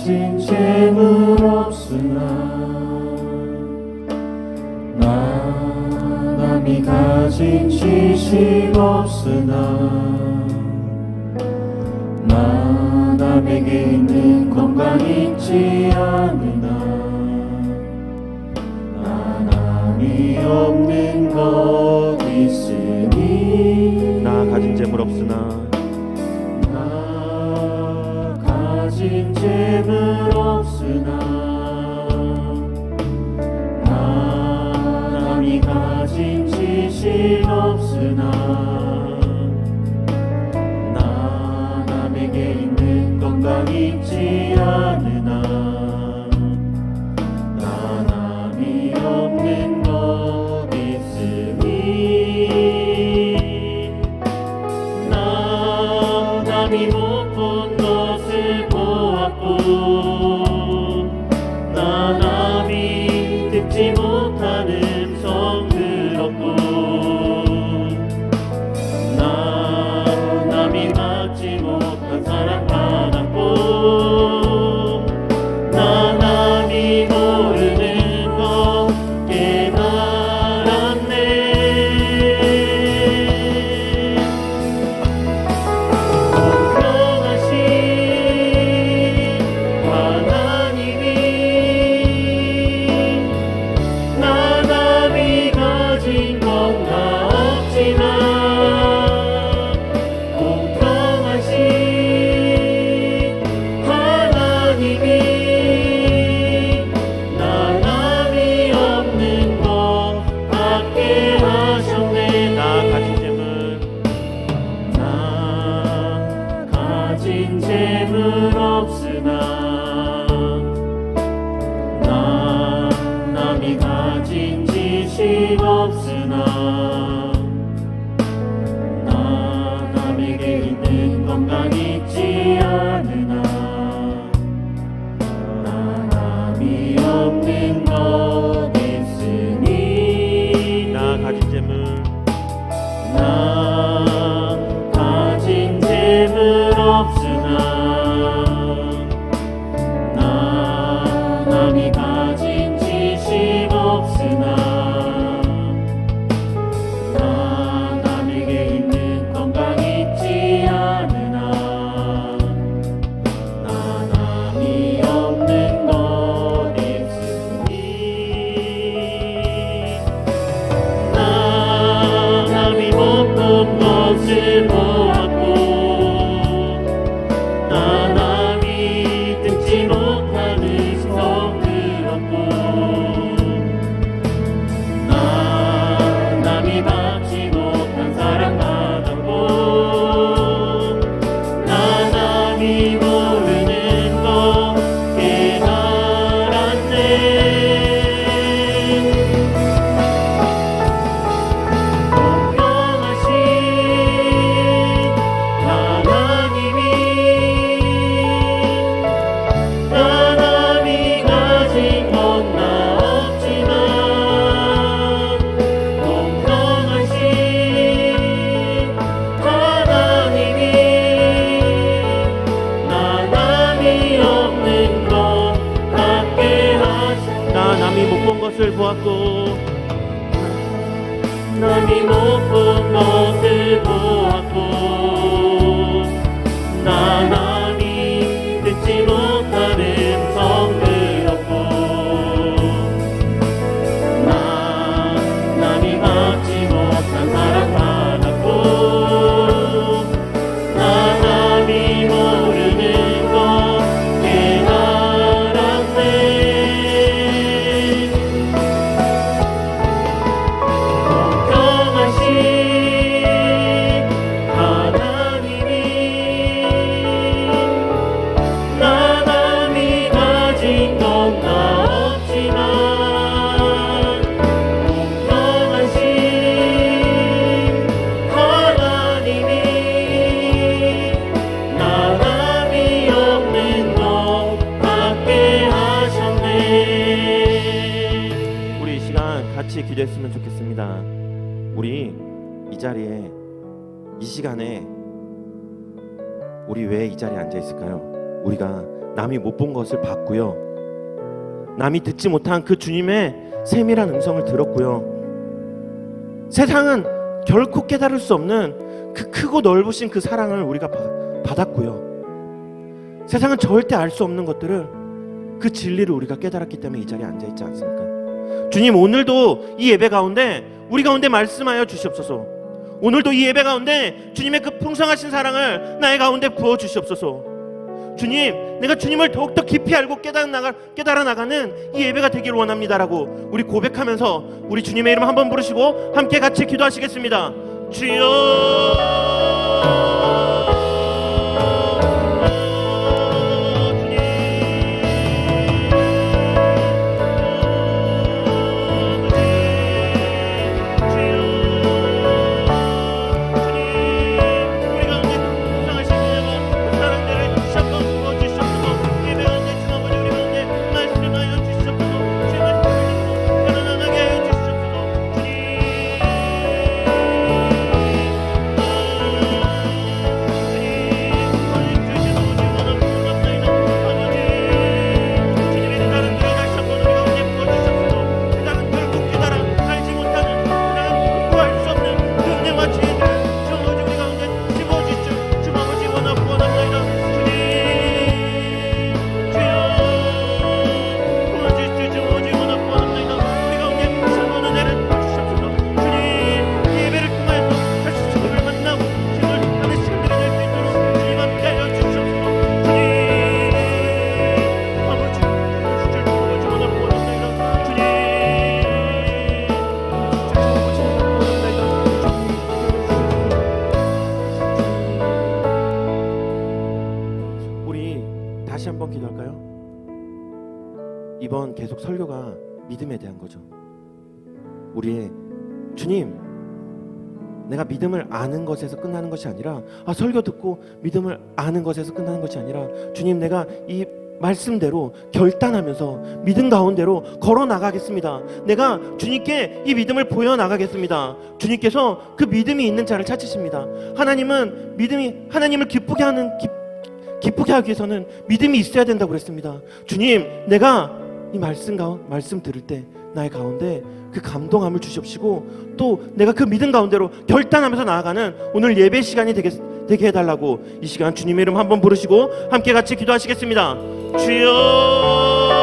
가진 재물 없으나 나 남이 가진 지식 없으나 나 남에게 있는 건강 있지 않으나 나 남이 없는 것 있으니 나 가진 재물 없으나 나 가진 재물 없으나 나 남이 가진 지식 없으나 나 남에게 있는 건강 있지 않으나 나 남이 없는 것 있으니 나 남이 못 본 것을 보았고 나 남이 듣지 못한 음성 들었고 나 남이 받지 못한 사랑 받았고 나 남이 모르는 것 깨달았네. 공평하신 하나님이 나 남이 가진 건가 없지만 공평하신 하나님이 나 남이 없는 것 같게 하셨네. 나 가진 재물 나 가진 재물 없으나 나 남이 가진 지식 없으나 나 남에게 있는 건강 있지 않으나 나 남이 없는 것 있으니 나 가진 재물 나 가진 재물 없으나 나 남이 가진 지식 없으나 나 남에게 있는 건강 있지 않으나 나 남이 없는 것 있으니 나 남이 못 본 것을 보았고 나 남이 듣지 못한 음성 들었고 나 남이 받지 못한 사랑 받았고 나 남이 모르는 것 깨달았네. 공평하신 하나님이 나 남이 가진 건가 없지만 공평하신 하나님이 나 남이 없는 것 같게 하셨네. 나 남이 못 본 것을 보았고 남이 못 본 것을 보았고 나 남이 듣지 못한 음성 들었고 나 남이 받지 못한 사랑 받았고 나 남이 모르는 것 깨달았네. 공평하신 하나님이 나 남이 가진 건가 없지만 공평하신 하나님이 나 남이 없는 것 같게 하셨네. 우리 이 시간 같이 기도했으면 좋겠습니다. 우리 이 자리에 이 시간에 우리 왜 이 자리에 앉아 있을까요? 우리가 남이 못 본 것을 봤고요. 남이 듣지 못한 그 주님의 세밀한 음성을 들었고요. 세상은 결코 깨달을 수 없는 그 크고 넓으신 그 사랑을 우리가 받았고요. 세상은 절대 알 수 없는 것들을, 그 진리를 우리가 깨달았기 때문에 이 자리에 앉아있지 않습니까? 주님, 오늘도 이 예배 가운데 우리 가운데 말씀하여 주시옵소서. 오늘도 이 예배 가운데 주님의 그 풍성하신 사랑을 나의 가운데 부어 주시옵소서. 주님, 내가 주님을 더욱더 깊이 알고 깨달아 나가는 이 예배가 되기를 원합니다라고 우리 고백하면서 우리 주님의 이름 한번 부르시고 함께 같이 기도하시겠습니다. 주여, 다시 한번 기도할까요? 이번 계속 설교가 믿음에 대한 거죠. 우리의 주님, 내가 믿음을 아는 것에서 끝나는 것이 아니라, 설교 듣고 믿음을 아는 것에서 끝나는 것이 아니라, 주님, 내가 이 말씀대로 결단하면서 믿음 가운데로 걸어 나가겠습니다. 내가 주님께 이 믿음을 보여 나가겠습니다. 주님께서 그 믿음이 있는 자를 찾으십니다. 하나님은 하나님을 기쁘게 하기 위해서는 믿음이 있어야 된다고 그랬습니다. 주님, 내가 이 말씀 들을 때 나의 가운데 그 감동함을 주시옵시고, 또 내가 그 믿음 가운데로 결단하면서 나아가는 오늘 예배 시간이 되게 해달라고 이 시간 주님의 이름 한번 부르시고 함께 같이 기도하시겠습니다. 주여,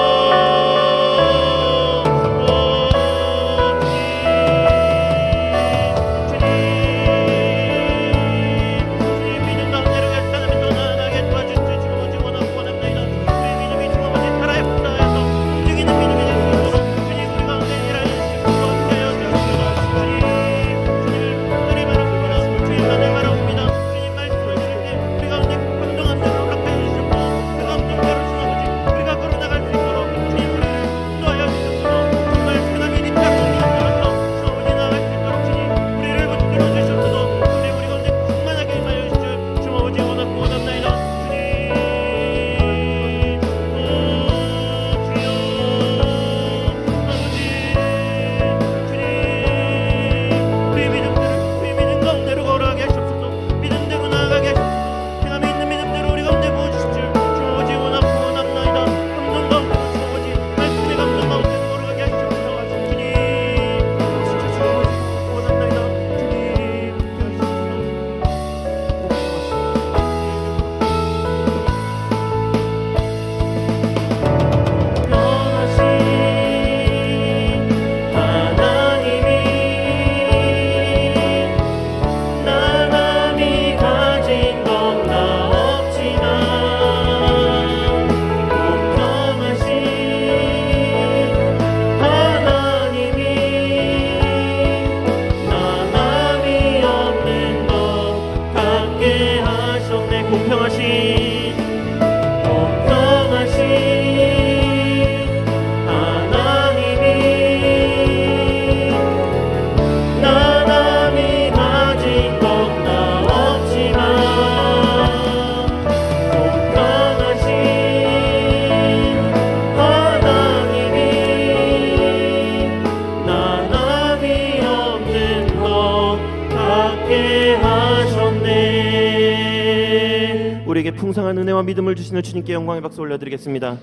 풍성한 은혜와 믿음을 주시는 주님께 영광의 박수 올려드리겠습니다.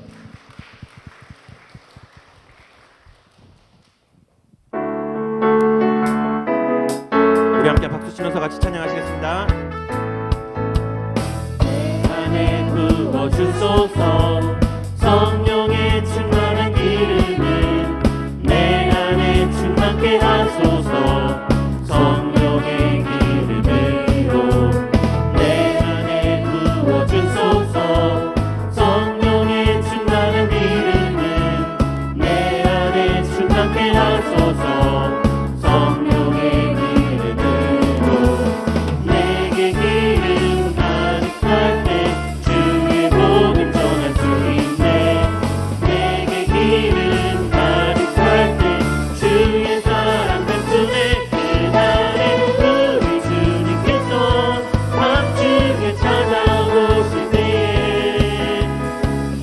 우리 함께 박수 치면서 같이 찬양하시겠습니다. 안에 부어주소서 성령의 충만한 기름을 내 안에 충만케 하소서 성령의 기름으로 내 안에 부어주소서 성령의 충만한 기름을 내 안에 충만케 하소서 성령의 기름으로 내게 기름 가득할 때 주의 복음 전할 수 있네 내게 기름 가득할 때 주의 사랑 뱉으네 그날에 우리 주님께서 밤중에 찾아오실 때에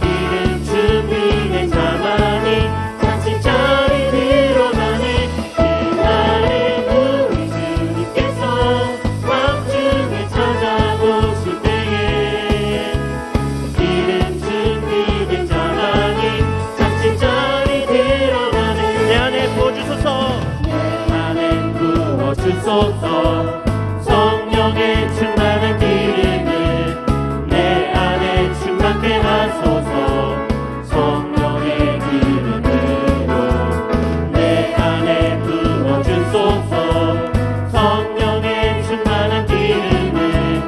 기름 준비된 자만이 잔치 자리 들어가네 그날에 우리 주님께서 밤중에 찾아오실 때에 기름 준비된 자만이 잔치 자리 들어가네 내 안에 부어주소서 내 안에 부어주소서 성령의 충만한 기름을 내 안에 충만케 하소서 성령의 기름으로 내 안에 부어주소서 성령의 충만한 기름을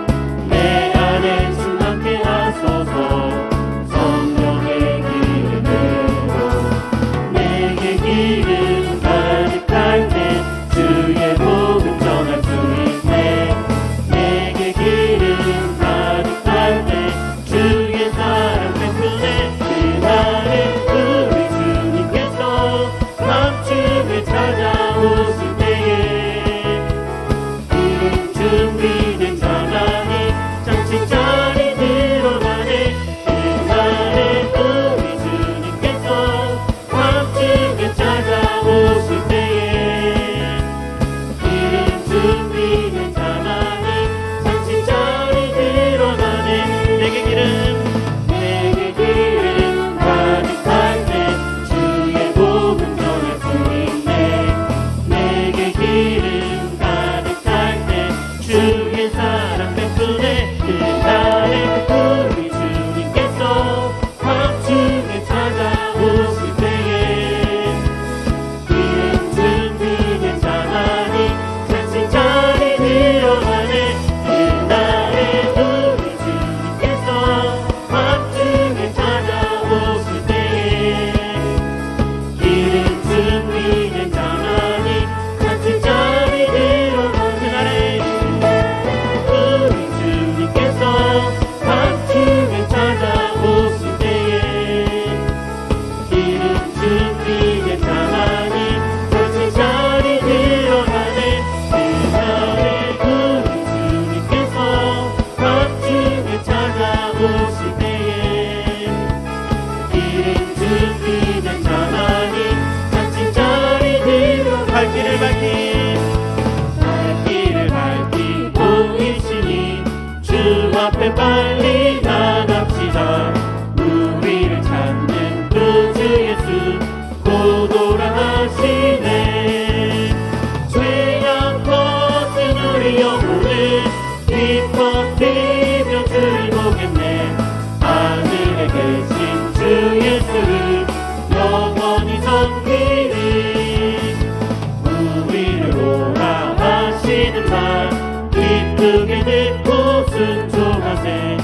내 안에 충만케 하소서 성령의 기름으로 내게 기름 가득할 때 주의 복음 전할 수 있네 내게 기름 가득할 때 주의 사랑 뱉으네 그날에 우리 주님께서 밤중에 찾아오실 때에 기름 준비된 자만이 잔치 자리 들어가네 그날에 우리 주님께서 밤중에 찾아오실 때에 기름 준비된 자만이 잔치 자리 들어가네 내게 기름 가득할 때 주의 복음 전할 수 있네 내게 기름 가득할 때 주의 사랑 뱉으네 그날에 우리 주님께서 밤중에 찾아오실 때에 기름 준비된 자만이 잔치 자리 들어가네 그날에 우리 주님께서 밤중에 찾아오실 때에 기름 준비된 자만이 잔치 자리 들어가네 우리 주님께서 밤중에 찾아오실 때에 기름 준비된 자만이 잔치 자리 들어가네 그날에 우리 주님께서 밤중에 찾아오실 때에 기름 준비된 자만이 잔치 자리 들어가네 갈 길을 밝히 보이시니 주 앞에 빨리 나갑시다 우리를 찾는 구주 예수 곧 오라 하시네 죄악 벗은 우리 영혼을 기뻐 뛰며 주를 보겠네 하늘에 계신 주 예수를 영원히 섬기리 우리를 오라 하시는 말 기쁘게 듣고 순종하세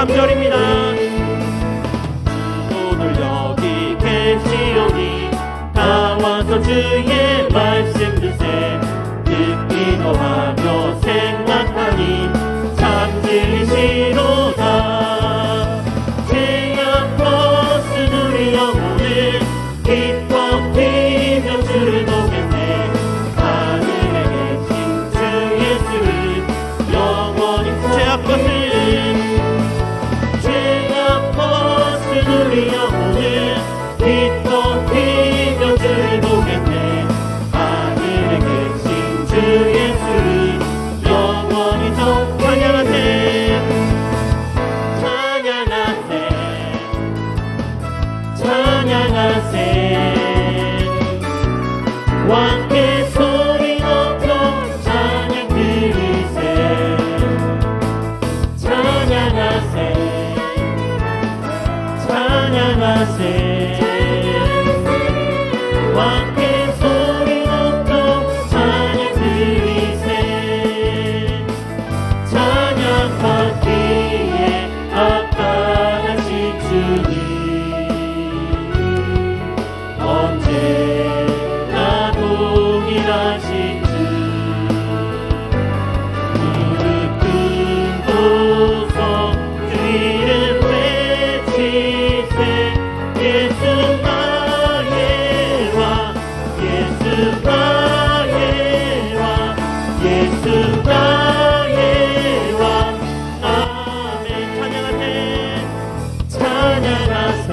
3절입니다. 오늘 여기 계시오니 다 와서 주의 말씀 듣세 듣기도 하며 생각하니 참 진리시로다. 죄악 벗은 우리 영혼을 기뻐 뛰며 주를 보겠네. 하늘에 계신 주 예수를 영원히 죄악 벗은 우리 영혼을 기뻐 뛰며 주를 보겠네. 하늘에 계신 주 예수를 영원히 더 찬양하세 찬양하세 찬양하세. 왕께 소리 높여 찬양 드리세 찬양하세 찬양하세. 왕께 소리 높여 찬양 드리세. 찬양받기에 합당하신 주님 언제나 동일하신 주 무릎 꿇고서 주 이름 외치세. 예수 나의 왕 예수 나의 왕 예수 나의 왕. 아멘. 찬양하세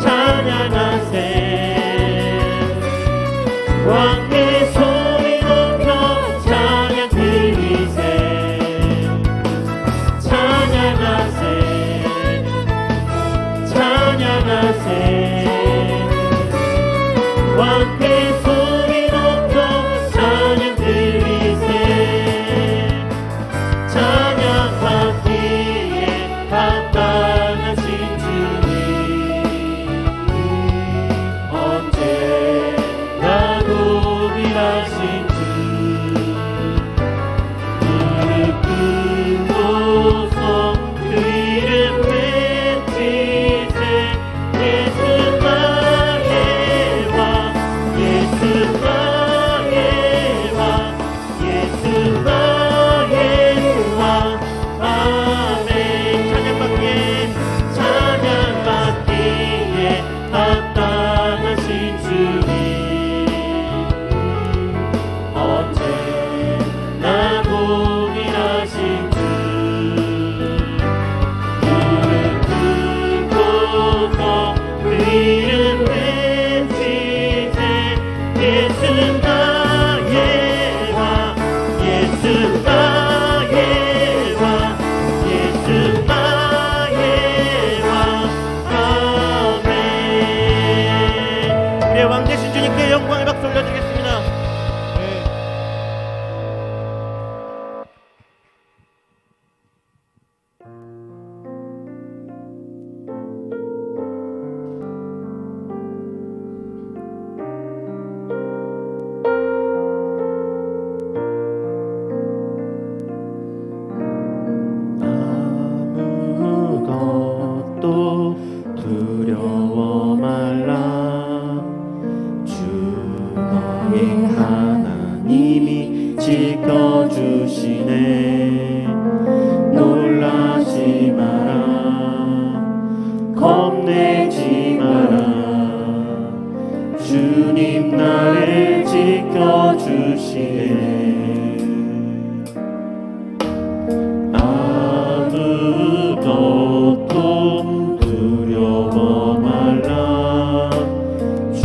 찬양하세 찬양하세. 왕께 소리 높여 찬양 드리세 찬양하세 찬양하세. 왕께 소리 높여 찬양 드리세. 찬양받기에 합당하신 주님 언제나 동일하신 주 무릎 꿇고서 그 이름 외치세. 예수 나의 왕 예수 나의 왕 예수 나의 왕. 아멘. 찬양받기에 합당하신 주님 언제나 동일하신 주 무릎 꿇고서 그 이름 외치세. 예수 나의 왕 예수 나의 왕 예수 나의 왕. 아멘. 우리의 왕 되신 주님께 영광의 박수 올려드리겠습니다. 아무것도 두려워 말라. 주 너의 하나님이 지켜주시네. 놀라지 마라 겁내지 마라. 주님 나를 지켜주시네. 아무것도 두려워 말라. 주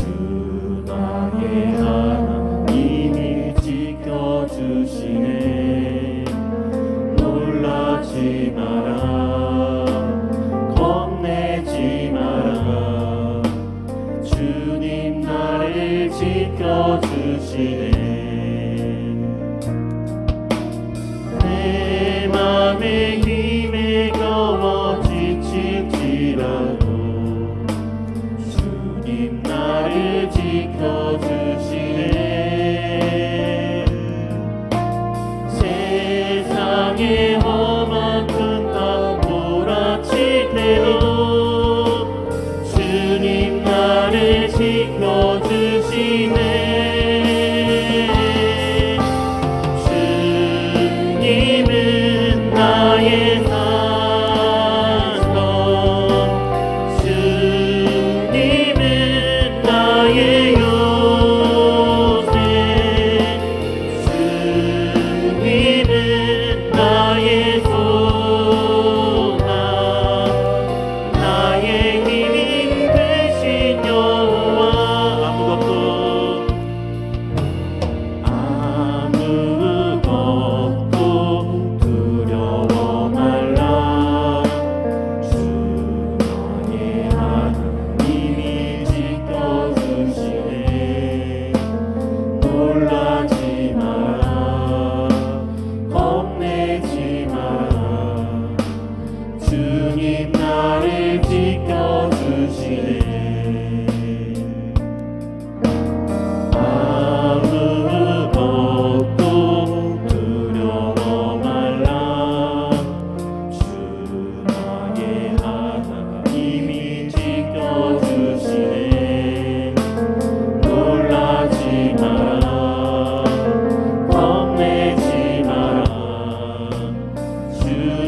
나의 하나님이 지켜주시네. 놀라지 마라 겁내지 마라. 주님 나를 지켜주시네. 내 맘에 힘에 겨워 지칠지라도 주님 나를 지켜주시네. 세상의 험한 그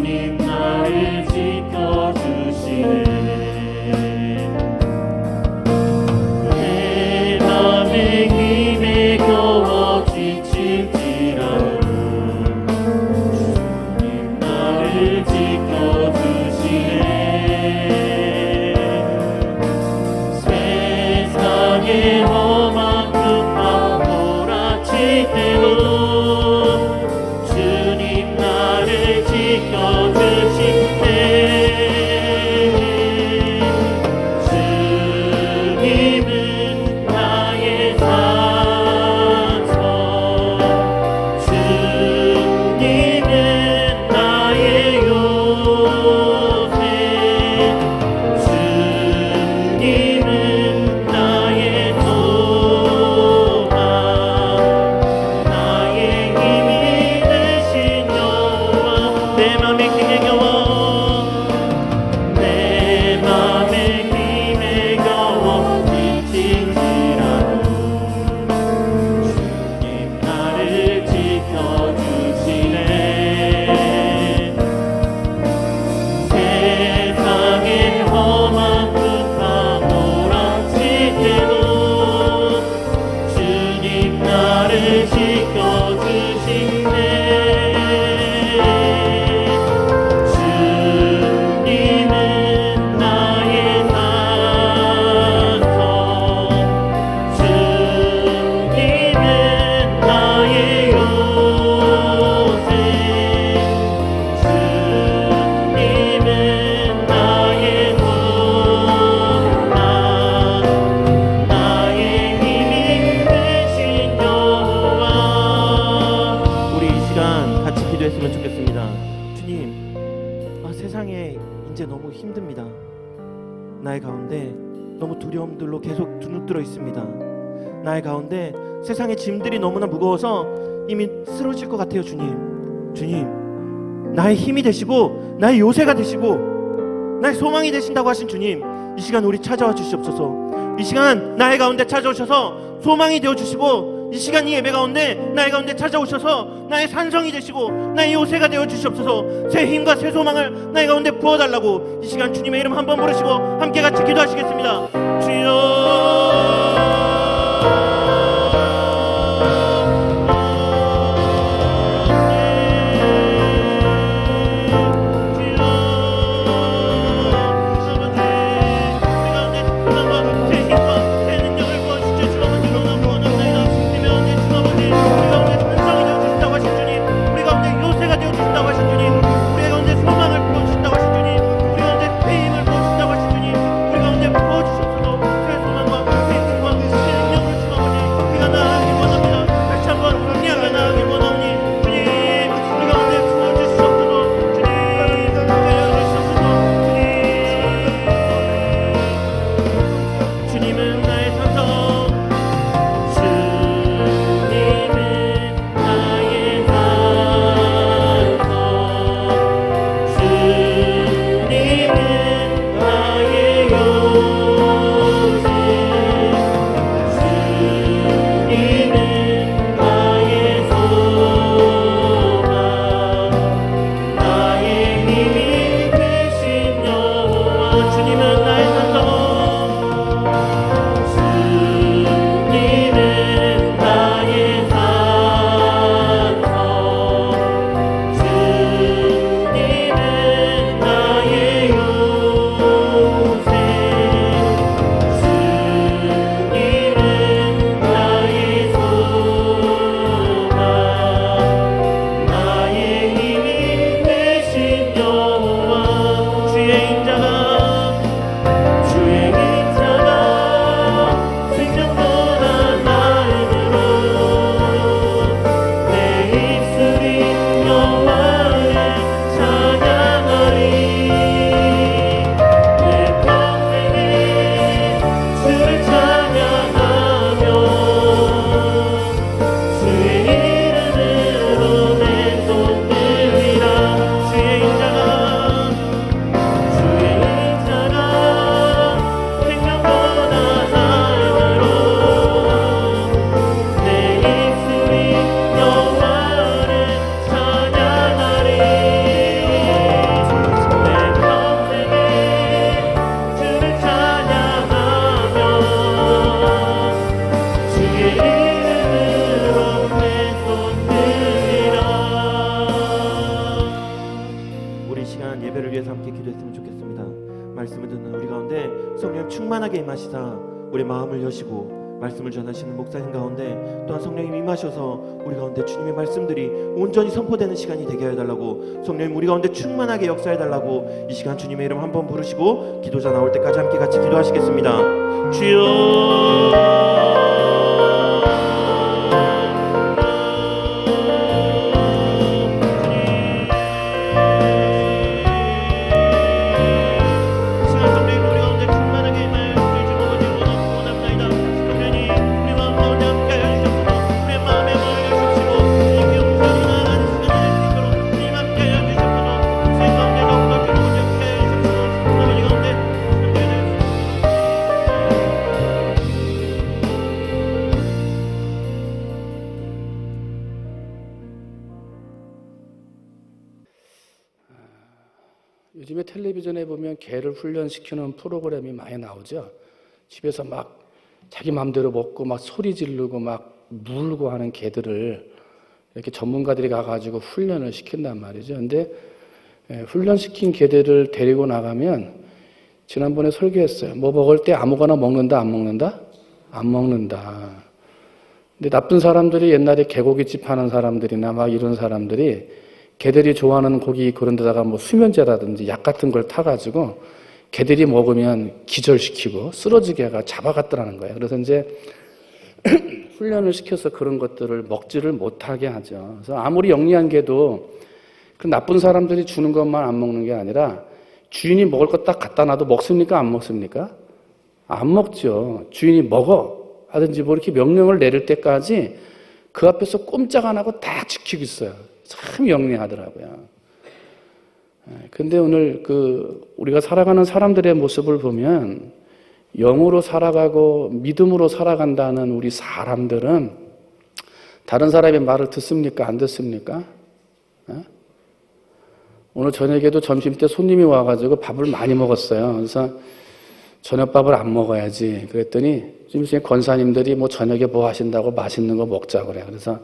주님 나를 지켜주시네. 내 맘에 힘에 겨워 지칠지라도 주님 나를 지켜주시네. 세상의 험한 풍파 몰아칠 때도 주님 나를 지켜주시네. 주님은 나의 산성, 주님은 나의 요새, 주님은 나의 소망, 나의 힘이 되신 여호와. 내 맘에 힘에 겨워, 내 맘에 힘에 겨워 지칠지라도 주님 나를 지켜주시네. 세상의 험한 풍파 몰아칠 때도 주님 나를 지켜주시네. 주님은 나의 산성, 주님은 나의 요새, 주님은 나의 소망, 나의 힘이 되신 여호와. 우리 이 시간 같이 기도했으면 좋겠습니다. 주님, 세상에 이제 너무 힘듭니다. 나의 가운데 너무 두려움들로 계속 두눅들어 있습니다. 나의 가운데 세상의 짐들이 너무나 무거워서 이미 쓰러질 것 같아요. 주님, 나의 힘이 되시고 나의 요새가 되시고 나의 소망이 되신다고 하신 주님, 이 시간 우리 찾아와 주시옵소서. 이 시간 나의 가운데 찾아오셔서 소망이 되어주시고, 이 시간 이 예배 가운데 나의 가운데 찾아오셔서 나의 산성이 되시고 나의 요새가 되어 주시옵소서. 새 힘과 새 소망을 나의 가운데 부어달라고 이 시간 주님의 이름 한번 부르시고 함께 같이 기도하시겠습니다. 주여, 시간 예배를 위해서 함께 기도했으면 좋겠습니다. 말씀을 듣는 우리 가운데 성령 충만하게 임하시사 우리 마음을 여시고 말씀을 전하시는 목사님 가운데 또한 성령님 임하셔서 우리 가운데 주님의 말씀들이 온전히 선포되는 시간이 되게 해달라고, 성령님 우리 가운데 충만하게 역사해달라고 이 시간 주님의 이름 한번 부르시고 기도자 나올 때까지 함께 같이 기도하시겠습니다. 주여 요즘에 텔레비전에 보면 개를 훈련시키는 프로그램이 많이 나오죠. 집에서 막 자기 마음대로 먹고 막 소리 지르고 막 물고 하는 개들을 이렇게 전문가들이 가가지고 훈련을 시킨단 말이죠. 근데 훈련시킨 개들을 데리고 나가면 지난번에 설교했어요. 뭐 먹을 때 아무거나 먹는다, 안 먹는다? 안 먹는다. 근데 나쁜 사람들이 옛날에 개고기집 하는 사람들이나 막 이런 사람들이 개들이 좋아하는 고기 그런 데다가 뭐 수면제라든지 약 같은 걸 타가지고 개들이 먹으면 기절시키고 쓰러지게 해가 잡아갔더라는 거예요. 그래서 이제 훈련을 시켜서 그런 것들을 먹지를 못하게 하죠. 그래서 아무리 영리한 개도 그 나쁜 사람들이 주는 것만 안 먹는 게 아니라 주인이 먹을 거 딱 갖다 놔도 먹습니까? 안 먹습니까? 안 먹죠. 주인이 먹어 하든지 뭐 이렇게 명령을 내릴 때까지 그 앞에서 꼼짝 안 하고 다 지키고 있어요. 참 영리하더라고요. 근데 오늘 우리가 살아가는 사람들의 모습을 보면 영으로 살아가고 믿음으로 살아간다는 우리 사람들은 다른 사람의 말을 듣습니까? 안 듣습니까? 오늘 저녁에도 점심 때 손님이 와가지고 밥을 많이 먹었어요. 그래서 저녁밥을 안 먹어야지. 그랬더니 좀 있으면 권사님들이 뭐 저녁에 뭐 하신다고 맛있는 거 먹자고 그래요. 그래서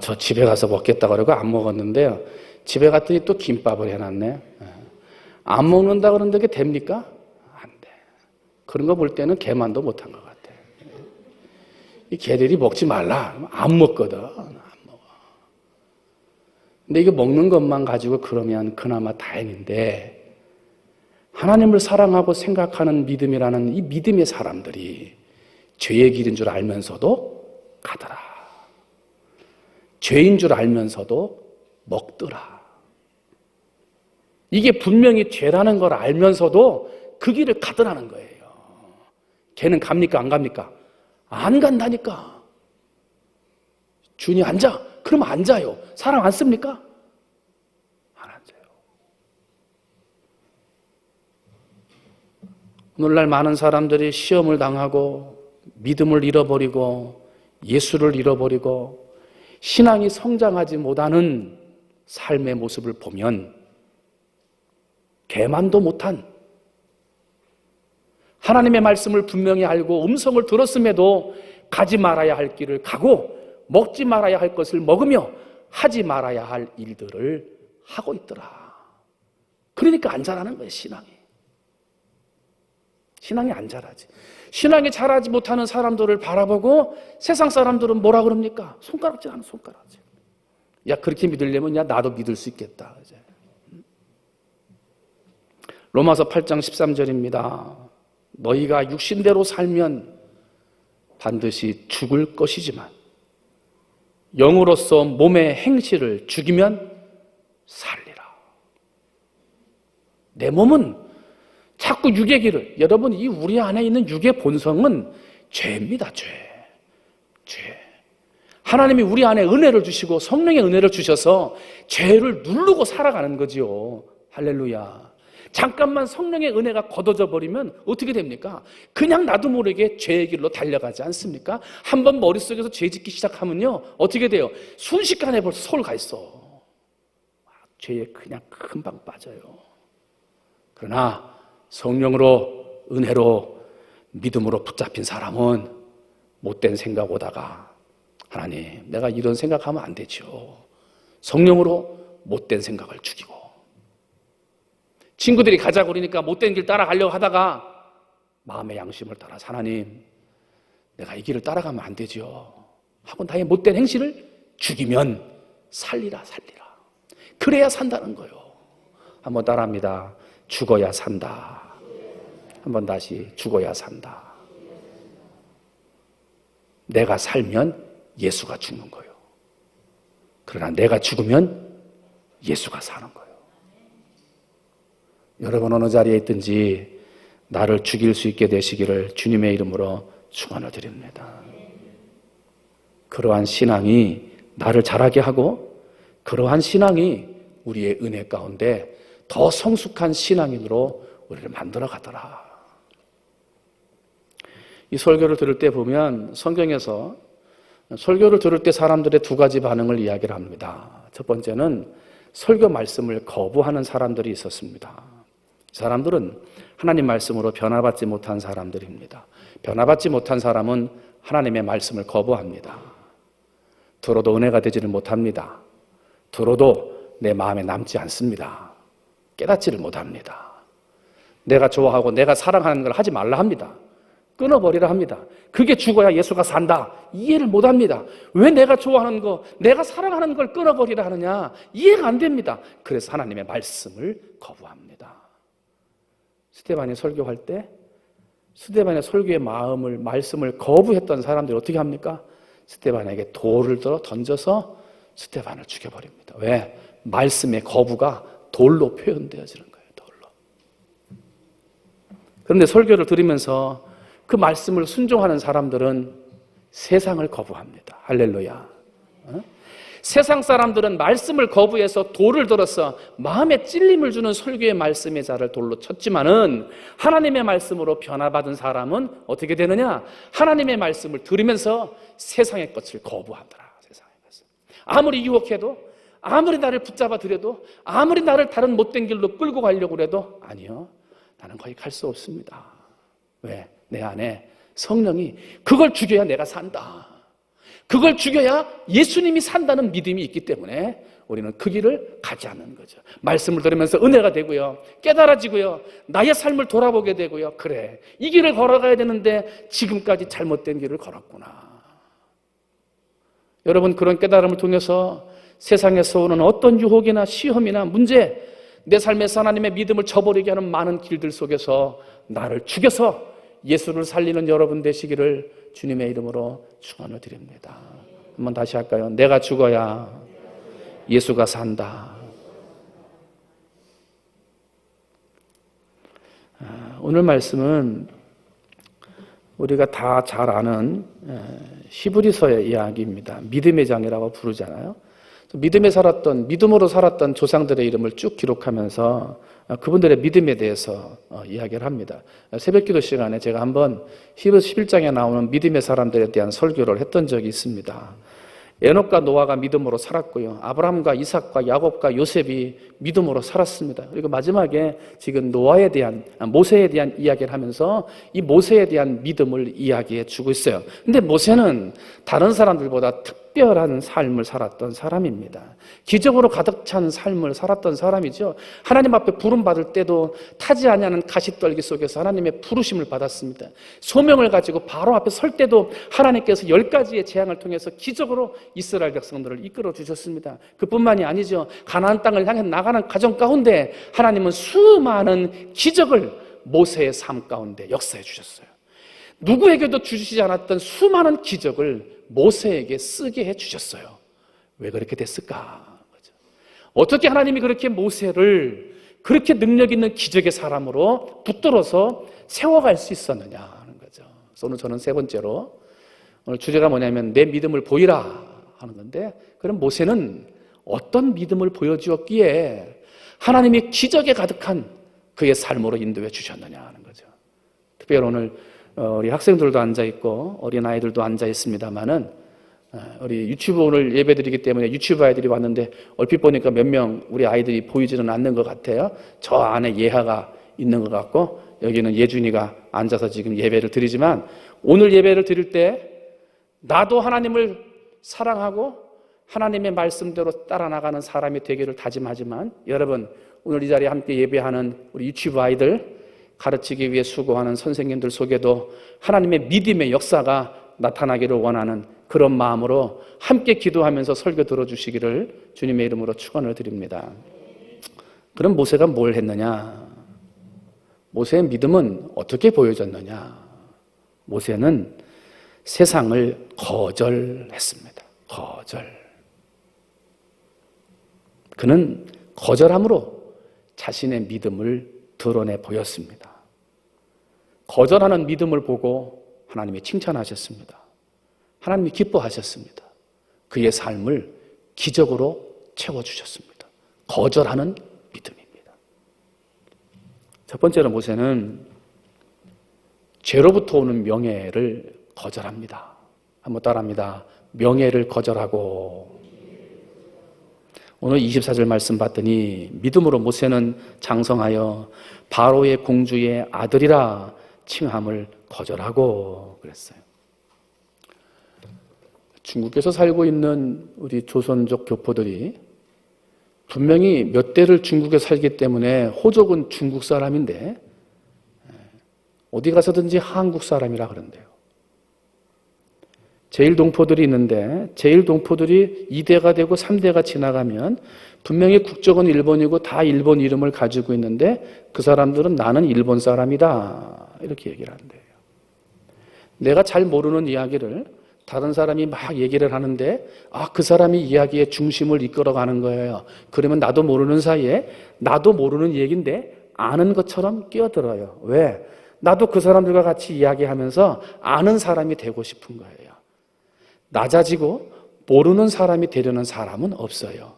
저 집에 가서 먹겠다고 그러고 안 먹었는데요. 집에 갔더니 또 김밥을 해놨네. 안 먹는다 그러는데 그게 됩니까? 안 돼. 그런 거 볼 때는 개만도 못한 것 같아. 이 개들이 먹지 말라. 안 먹거든. 안 먹어. 근데 이거 먹는 것만 가지고 그러면 그나마 다행인데 하나님을 사랑하고 생각하는 믿음이라는 이 믿음의 사람들이 죄의 길인 줄 알면서도 가더라. 죄인 줄 알면서도 먹더라. 이게 분명히 죄라는 걸 알면서도 그 길을 가더라는 거예요. 걔는 갑니까? 안 갑니까? 안 간다니까. 주인이 앉아. 그러면 앉아요. 사람 앉습니까? 안 앉아요. 오늘날 많은 사람들이 시험을 당하고 믿음을 잃어버리고 예수를 잃어버리고 신앙이 성장하지 못하는 삶의 모습을 보면 개만도 못한 하나님의 말씀을 분명히 알고 음성을 들었음에도 가지 말아야 할 길을 가고 먹지 말아야 할 것을 먹으며 하지 말아야 할 일들을 하고 있더라. 그러니까 안 자라는 거예요. 신앙이 안 자라지. 신앙이 자라지 못하는 사람들을 바라보고 세상 사람들은 뭐라 그럽니까? 손가락질 하는 손가락질. 야, 그렇게 믿으려면 야 나도 믿을 수 있겠다. 이제. 로마서 8장 13절입니다. 너희가 육신대로 살면 반드시 죽을 것이지만 영으로서 몸의 행실을 죽이면 살리라. 내 몸은 자꾸 육의 길을, 여러분 이 우리 안에 있는 육의 본성은 죄입니다. 죄. 하나님이 우리 안에 은혜를 주시고 성령의 은혜를 주셔서 죄를 누르고 살아가는 거지요. 할렐루야. 잠깐만 성령의 은혜가 걷어져 버리면 어떻게 됩니까? 그냥 나도 모르게 죄의 길로 달려가지 않습니까? 한번 머릿속에서 죄 짓기 시작하면요 어떻게 돼요? 순식간에 벌써 서울 가 있어. 죄에 그냥 금방 빠져요. 그러나 성령으로 은혜로 믿음으로 붙잡힌 사람은 못된 생각 오다가 하나님 내가 이런 생각하면 안 되죠. 성령으로 못된 생각을 죽이고 친구들이 가자고 그러니까 못된 길 따라가려고 하다가 마음의 양심을 따라서 하나님, 내가 이 길을 따라가면 안 되죠 하고 나의 못된 행실을 죽이면 살리라. 그래야 산다는 거예요. 한번 따라합니다. 죽어야 산다. 한번 다시, 죽어야 산다. 내가 살면 예수가 죽는 거예요. 그러나 내가 죽으면 예수가 사는 거예요. 여러분 어느 자리에 있든지 나를 죽일 수 있게 되시기를 주님의 이름으로 축원을 드립니다. 그러한 신앙이 나를 자라게 하고 그러한 신앙이 우리의 은혜 가운데 더 성숙한 신앙인으로 우리를 만들어 가더라. 이 설교를 들을 때 보면 성경에서 설교를 들을 때 사람들의 두 가지 반응을 이야기를 합니다. 첫 번째는 설교 말씀을 거부하는 사람들이 있었습니다. 사람들은 하나님 말씀으로 변화받지 못한 사람들입니다. 변화받지 못한 사람은 하나님의 말씀을 거부합니다. 들어도 은혜가 되지를 못합니다. 들어도 내 마음에 남지 않습니다. 깨닫지를 못합니다. 내가 좋아하고 내가 사랑하는 걸 하지 말라 합니다. 끊어버리라 합니다. 그게 죽어야 예수가 산다. 이해를 못합니다. 왜 내가 좋아하는 거, 내가 사랑하는 걸 끊어버리라 하느냐? 이해가 안 됩니다. 그래서 하나님의 말씀을 거부합니다. 스데반이 설교할 때 스데반의 설교의 말씀을 거부했던 사람들이 어떻게 합니까? 스데반에게 돌을 들어 던져서 스데반을 죽여버립니다. 왜? 말씀의 거부가 돌로 표현되어지는 거예요. 돌로. 그런데 설교를 들으면서 그 말씀을 순종하는 사람들은 세상을 거부합니다. 할렐루야. 세상 사람들은 말씀을 거부해서 돌을 들어서 마음에 찔림을 주는 설교의 말씀의 자를 돌로 쳤지만은 하나님의 말씀으로 변화받은 사람은 어떻게 되느냐? 하나님의 말씀을 들으면서 세상의 것을 거부하더라. 세상의 것을. 아무리 유혹해도, 아무리 나를 붙잡아 들여도, 아무리 나를 다른 못된 길로 끌고 가려고 해도 아니요, 나는 거기 갈 수 없습니다. 왜? 내 안에 성령이 그걸 죽여야 내가 산다. 그걸 죽여야 예수님이 산다는 믿음이 있기 때문에 우리는 그 길을 가지 않는 거죠. 말씀을 들으면서 은혜가 되고요, 깨달아지고요, 나의 삶을 돌아보게 되고요. 그래, 이 길을 걸어가야 되는데 지금까지 잘못된 길을 걸었구나. 여러분, 그런 깨달음을 통해서 세상에서 오는 어떤 유혹이나 시험이나 문제, 내 삶에서 하나님의 믿음을 저버리게 하는 많은 길들 속에서 나를 죽여서 예수를 살리는 여러분 되시기를 주님의 이름으로 축원을 드립니다. 한번 다시 할까요? 내가 죽어야 예수가 산다. 오늘 말씀은 우리가 다 잘 아는 히브리서의 이야기입니다. 믿음의 장이라고 부르잖아요. 믿음으로 살았던 조상들의 이름을 쭉 기록하면서 그분들의 믿음에 대해서 이야기를 합니다. 새벽기도 시간에 제가 한번 히브리서 11장에 나오는 믿음의 사람들에 대한 설교를 했던 적이 있습니다. 에녹과 노아가 믿음으로 살았고요, 아브라함과 이삭과 야곱과 요셉이 믿음으로 살았습니다. 그리고 마지막에 지금 모세에 대한 이야기를 하면서 이 모세에 대한 믿음을 이야기해 주고 있어요. 근데 모세는 다른 사람들보다 특별한 삶을 살았던 사람입니다. 기적으로 가득 찬 삶을 살았던 사람이죠. 하나님 앞에 부름받을 때도 타지 아니하는 가시떨기 속에서 하나님의 부르심을 받았습니다. 소명을 가지고 바로 앞에 설 때도 하나님께서 10가지의 재앙을 통해서 기적으로 이스라엘 백성들을 이끌어 주셨습니다. 그뿐만이 아니죠. 가나안 땅을 향해 나가는 과정 가운데 하나님은 수많은 기적을 모세의 삶 가운데 역사해 주셨어요. 누구에게도 주시지 않았던 수많은 기적을 모세에게 쓰게 해 주셨어요. 왜 그렇게 됐을까? 어떻게 하나님이 그렇게 모세를 그렇게 능력 있는 기적의 사람으로 붙들어서 세워갈 수 있었느냐 하는 거죠. 그래서 오늘 저는 세 번째로, 오늘 주제가 뭐냐면 내 믿음을 보이라 하는 건데, 그럼 모세는 어떤 믿음을 보여주었기에 하나님이 기적에 가득한 그의 삶으로 인도해 주셨느냐 하는 거죠. 특별히 오늘 우리 학생들도 앉아있고 어린아이들도 앉아있습니다만은 우리 유튜브 오늘 예배드리기 때문에 유튜브 아이들이 왔는데 얼핏 보니까 몇 명 우리 아이들이 보이지는 않는 것 같아요. 저 안에 예하가 있는 것 같고 여기는 예준이가 앉아서 지금 예배를 드리지만, 오늘 예배를 드릴 때 나도 하나님을 사랑하고 하나님의 말씀대로 따라 나가는 사람이 되기를 다짐하지만, 여러분 오늘 이 자리에 함께 예배하는 우리 유치부 아이들, 가르치기 위해 수고하는 선생님들 속에도 하나님의 믿음의 역사가 나타나기를 원하는 그런 마음으로 함께 기도하면서 설교 들어주시기를 주님의 이름으로 축원을 드립니다. 그럼 모세가 뭘 했느냐? 모세의 믿음은 어떻게 보여졌느냐? 모세는 세상을 거절했습니다. 거절. 그는 거절함으로 자신의 믿음을 드러내 보였습니다. 거절하는 믿음을 보고 하나님이 칭찬하셨습니다. 하나님이 기뻐하셨습니다. 그의 삶을 기적으로 채워주셨습니다. 거절하는 믿음입니다. 첫 번째로 모세는 죄로부터 오는 명예를 거절합니다. 한번 따라합니다. 명예를 거절하고. 오늘 24절 말씀 봤더니 믿음으로 모세는 장성하여 바로의 공주의 아들이라 칭함을 거절하고 그랬어요. 중국에서 살고 있는 우리 조선족 교포들이 분명히 몇 대를 중국에 살기 때문에 호족은 중국 사람인데 어디 가서든지 한국 사람이라 그런대요. 제1동포들이 있는데 제1동포들이 2대가 되고 3대가 지나가면 분명히 국적은 일본이고 다 일본 이름을 가지고 있는데 그 사람들은 나는 일본 사람이다 이렇게 얘기를 한대요. 내가 잘 모르는 이야기를 다른 사람이 막 얘기를 하는데 그 사람이 이야기의 중심을 이끌어가는 거예요. 그러면 나도 모르는 사이에 나도 모르는 얘기인데 아는 것처럼 끼어들어요. 왜? 나도 그 사람들과 같이 이야기하면서 아는 사람이 되고 싶은 거예요. 낮아지고 모르는 사람이 되려는 사람은 없어요.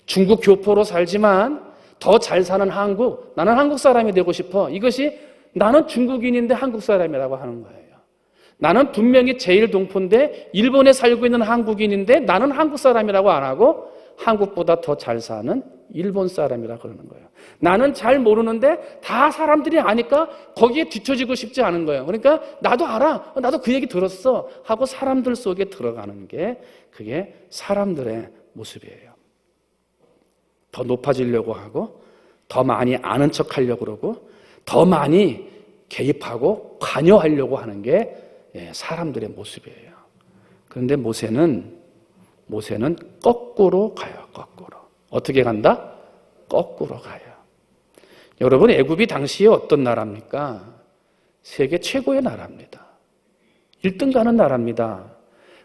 중국 교포로 살지만 더 잘 사는 한국, 나는 한국 사람이 되고 싶어. 이것이 나는 중국인인데 한국 사람이라고 하는 거예요. 나는 분명히 제1동포인데 일본에 살고 있는 한국인인데 나는 한국 사람이라고 안 하고 한국보다 더 잘 사는 일본 사람이라고 그러는 거예요. 나는 잘 모르는데 다 사람들이 아니까 거기에 뒤처지고 싶지 않은 거예요. 그러니까 나도 알아. 나도 그 얘기 들었어. 하고 사람들 속에 들어가는 게 그게 사람들의 모습이에요. 더 높아지려고 하고 더 많이 아는 척 하려고 그러고 더 많이 개입하고 관여하려고 하는 게 사람들의 모습이에요. 그런데 모세는 거꾸로 가요. 거꾸로. 어떻게 간다? 거꾸로 가요. 여러분, 애굽이 당시에 어떤 나라입니까? 세계 최고의 나라입니다. 1등 가는 나라입니다.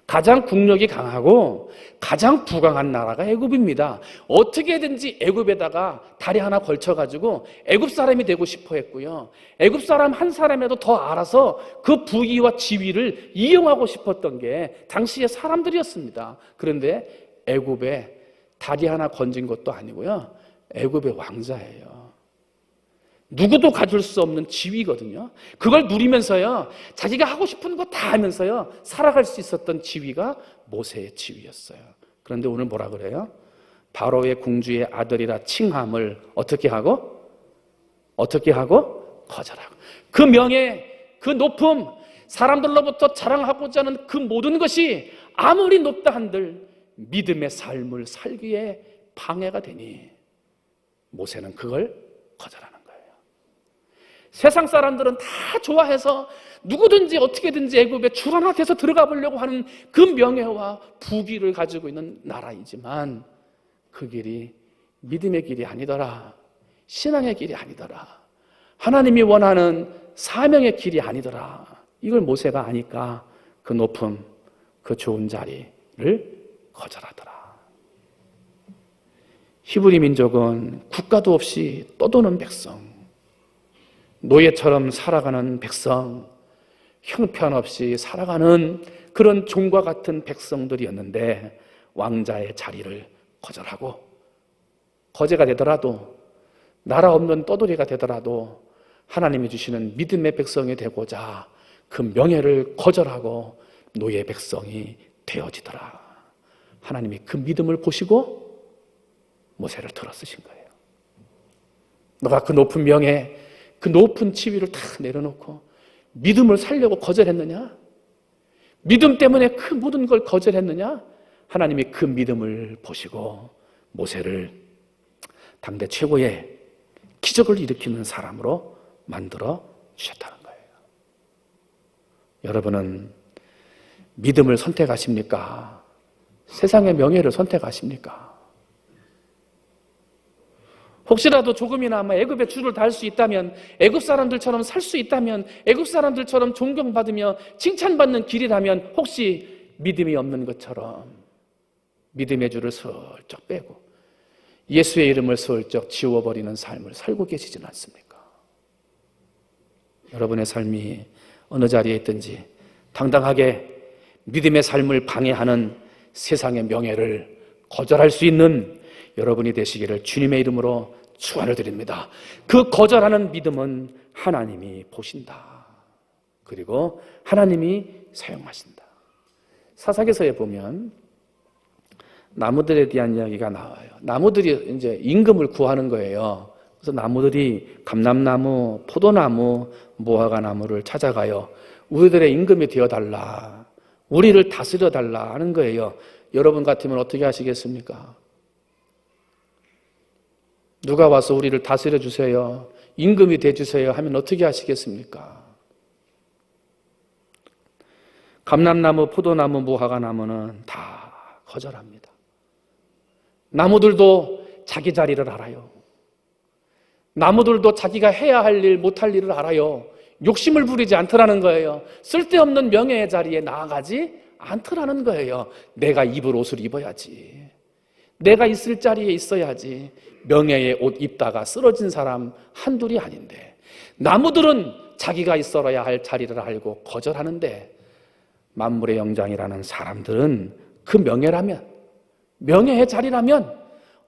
가장 국력이 강하고 가장 부강한 나라가 애굽입니다. 어떻게든지 애굽에다가 다리 하나 걸쳐가지고 애굽 사람이 되고 싶어 했고요. 애굽 사람 한 사람이라도 더 알아서 그 부귀와 지위를 이용하고 싶었던 게 당시의 사람들이었습니다. 그런데 애굽에 다리 하나 건진 것도 아니고요. 애굽의 왕자예요. 누구도 가질 수 없는 지위거든요. 그걸 누리면서요, 자기가 하고 싶은 거 다 하면서요, 살아갈 수 있었던 지위가 모세의 지위였어요. 그런데 오늘 뭐라 그래요? 바로의 공주의 아들이라 칭함을 어떻게 하고? 거절하고. 그 명예, 그 높음, 사람들로부터 자랑하고자 하는 그 모든 것이 아무리 높다 한들 믿음의 삶을 살기에 방해가 되니 모세는 그걸 거절하는 거예요. 세상 사람들은 다 좋아해서 누구든지 어떻게든지 애굽에 줄 하나 돼서 들어가 보려고 하는 그 명예와 부귀를 가지고 있는 나라이지만 그 길이 믿음의 길이 아니더라. 신앙의 길이 아니더라. 하나님이 원하는 사명의 길이 아니더라. 이걸 모세가 아니까 그 높음, 그 좋은 자리를 거절하더라. 히브리 민족은 국가도 없이 떠도는 백성, 노예처럼 살아가는 백성, 형편없이 살아가는 그런 종과 같은 백성들이었는데 왕자의 자리를 거절하고 거제가 되더라도 나라 없는 떠돌이가 되더라도 하나님이 주시는 믿음의 백성이 되고자 그 명예를 거절하고 노예 백성이 되어지더라. 하나님이 그 믿음을 보시고 모세를 들어 쓰신 거예요. 너가 그 높은 명예, 그 높은 지위를 다 내려놓고 믿음을 살려고 거절했느냐? 믿음 때문에 그 모든 걸 거절했느냐? 하나님이 그 믿음을 보시고 모세를 당대 최고의 기적을 일으키는 사람으로 만들어 주셨다는 거예요. 여러분은 믿음을 선택하십니까? 세상의 명예를 선택하십니까? 혹시라도 조금이나마 애굽의 주를 달 수 있다면, 애굽 사람들처럼 살 수 있다면, 애굽 사람들처럼 존경받으며 칭찬받는 길이라면 혹시 믿음이 없는 것처럼 믿음의 주를 슬쩍 빼고 예수의 이름을 슬쩍 지워버리는 삶을 살고 계시지는 않습니까? 여러분의 삶이 어느 자리에 있든지 당당하게 믿음의 삶을 방해하는 세상의 명예를 거절할 수 있는 여러분이 되시기를 주님의 이름으로 축원을 드립니다. 그 거절하는 믿음은 하나님이 보신다. 그리고 하나님이 사용하신다. 사사기서에 보면 나무들에 대한 이야기가 나와요. 나무들이 이제 임금을 구하는 거예요. 그래서 나무들이 감람나무, 포도나무, 무화과나무를 찾아가요. 우리들의 임금이 되어달라. 우리를 다스려달라 하는 거예요. 여러분 같으면 어떻게 하시겠습니까? 누가 와서 우리를 다스려 주세요, 임금이 되주세요 하면 어떻게 하시겠습니까? 감람나무, 포도나무, 무화과나무는 다 거절합니다. 나무들도 자기 자리를 알아요. 나무들도 자기가 해야 할 일, 못할 일을 알아요. 욕심을 부리지 않더라는 거예요. 쓸데없는 명예의 자리에 나아가지 않더라는 거예요. 내가 입을 옷을 입어야지. 내가 있을 자리에 있어야지. 명예의 옷 입다가 쓰러진 사람 한둘이 아닌데, 나무들은 자기가 있어야 할 자리를 알고 거절하는데, 만물의 영장이라는 사람들은 그 명예라면, 명예의 자리라면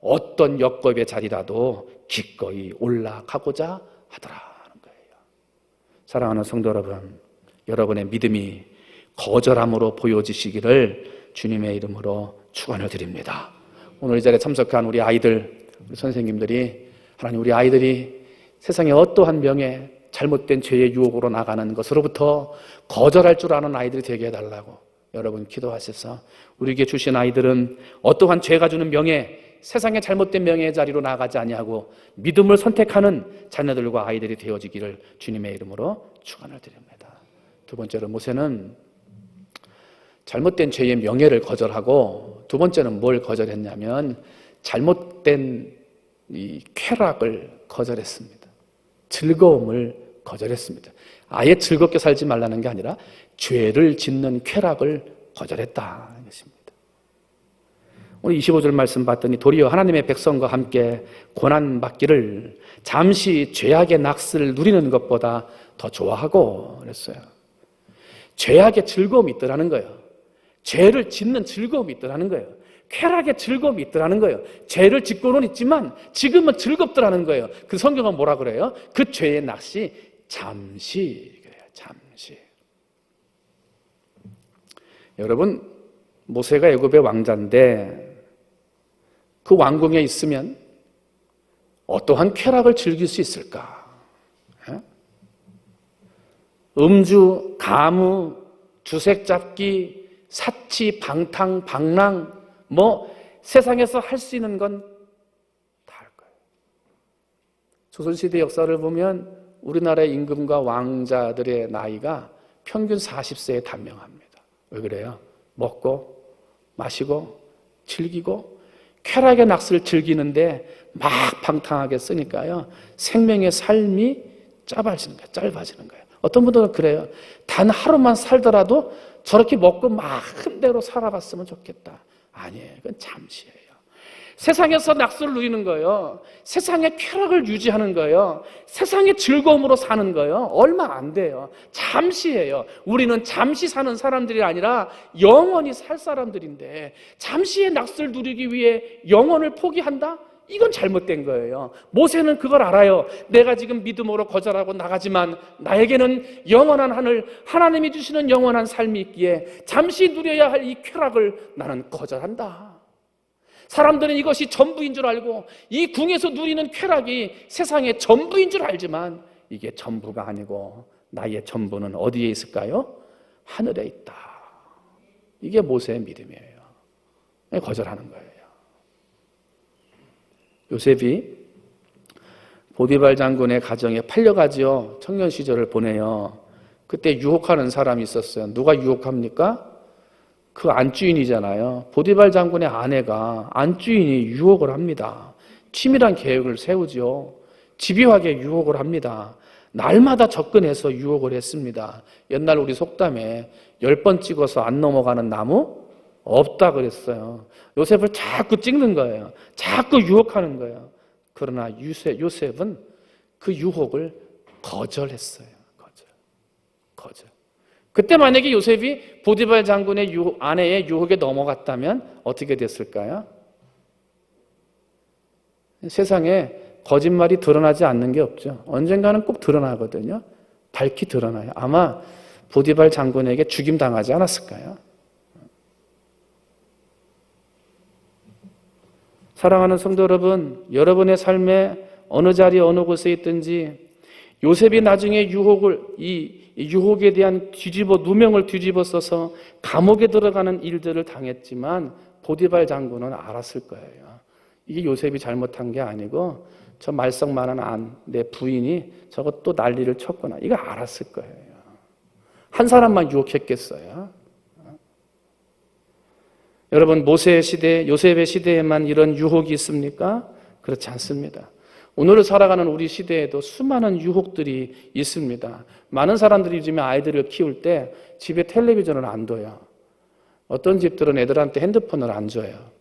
어떤 역겁의 자리라도 기꺼이 올라가고자 하더라는 거예요. 사랑하는 성도 여러분, 여러분의 믿음이 거절함으로 보여지시기를 주님의 이름으로 축원을 드립니다. 오늘 이 자리에 참석한 우리 아이들, 우리 선생님들이, 하나님, 우리 아이들이 세상에 어떠한 명예, 잘못된 죄의 유혹으로 나가는 것으로부터 거절할 줄 아는 아이들이 되게 해달라고 여러분 기도하셔서, 우리에게 주신 아이들은 어떠한 죄가 주는 명예, 세상의 잘못된 명예의 자리로 나가지 아니하고 믿음을 선택하는 자녀들과 아이들이 되어지기를 주님의 이름으로 축원을 드립니다. 두 번째로, 모세는 잘못된 죄의 명예를 거절하고, 두 번째는 뭘 거절했냐면 잘못된 이 쾌락을 거절했습니다. 즐거움을 거절했습니다. 아예 즐겁게 살지 말라는 게 아니라 죄를 짓는 쾌락을 거절했다는 것입니다. 오늘 25절 말씀 봤더니 도리어 하나님의 백성과 함께 고난받기를 잠시 죄악의 낙스를 누리는 것보다 더 좋아하고 그랬어요. 죄악의 즐거움이 있더라는 거예요. 죄를 짓는 즐거움이 있더라는 거예요. 쾌락의 즐거움이 있더라는 거예요. 죄를 짓고는 있지만 지금은 즐겁더라는 거예요. 그 성경은 뭐라 그래요? 그 죄의 낚시 잠시 그래요. 잠시. 여러분, 모세가 애굽의 왕자인데 그 왕궁에 있으면 어떠한 쾌락을 즐길 수 있을까? 음주, 가무, 주색 잡기, 사치, 방탕, 방랑, 세상에서 할 수 있는 건 다 할 거예요. 조선시대 역사를 보면 우리나라의 임금과 왕자들의 나이가 평균 40세에 단명합니다. 왜 그래요? 먹고 마시고 즐기고 쾌락의 낙스를 즐기는데 막 방탕하게 쓰니까요, 생명의 삶이 짧아지는 거예요. 어떤 분들은 그래요. 단 하루만 살더라도 저렇게 먹고 마음대로 살아봤으면 좋겠다. 아니에요. 그건 잠시예요. 세상에서 낙수를 누리는 거예요. 세상의 쾌락을 유지하는 거예요. 세상의 즐거움으로 사는 거예요. 얼마 안 돼요. 잠시예요. 우리는 잠시 사는 사람들이 아니라 영원히 살 사람들인데, 잠시의 낙수를 누리기 위해 영원을 포기한다? 이건 잘못된 거예요. 모세는 그걸 알아요. 내가 지금 믿음으로 거절하고 나가지만 나에게는 영원한 하늘, 하나님이 주시는 영원한 삶이 있기에 잠시 누려야 할 이 쾌락을 나는 거절한다. 사람들은 이것이 전부인 줄 알고 이 궁에서 누리는 쾌락이 세상의 전부인 줄 알지만 이게 전부가 아니고 나의 전부는 어디에 있을까요? 하늘에 있다. 이게 모세의 믿음이에요. 거절하는 거예요. 요셉이 보디발 장군의 가정에 팔려가지요. 청년 시절을 보내요. 그때 유혹하는 사람이 있었어요. 누가 유혹합니까? 그 안주인이잖아요. 보디발 장군의 아내가 안주인이 유혹을 합니다. 치밀한 계획을 세우죠. 집요하게 유혹을 합니다. 날마다 접근해서 유혹을 했습니다. 옛날 우리 속담에 10번 찍어서 안 넘어가는 나무 없다 그랬어요. 요셉을 자꾸 찍는 거예요. 자꾸 유혹하는 거예요. 그러나 요셉은 그 유혹을 거절했어요. 거절. 그때 만약에 요셉이 보디발 장군의 아내의 유혹에 넘어갔다면 어떻게 됐을까요? 세상에 거짓말이 드러나지 않는 게 없죠. 언젠가는 꼭 드러나거든요. 밝히 드러나요. 아마 보디발 장군에게 죽임당하지 않았을까요? 사랑하는 성도 여러분, 여러분의 삶에 어느 자리 어느 곳에 있든지 요셉이 나중에 이 유혹에 대한 누명을 뒤집어 써서 감옥에 들어가는 일들을 당했지만 보디발 장군은 알았을 거예요. 이게 요셉이 잘못한 게 아니고 저 말썽많은 내 부인이 저것 또 난리를 쳤구나. 이거 알았을 거예요. 한 사람만 유혹했겠어요? 여러분, 모세의 시대, 요셉의 시대에만 이런 유혹이 있습니까? 그렇지 않습니다. 오늘을 살아가는 우리 시대에도 수많은 유혹들이 있습니다. 많은 사람들이 요즘에 아이들을 키울 때 집에 텔레비전을 안 둬요. 어떤 집들은 애들한테 핸드폰을 안 줘요.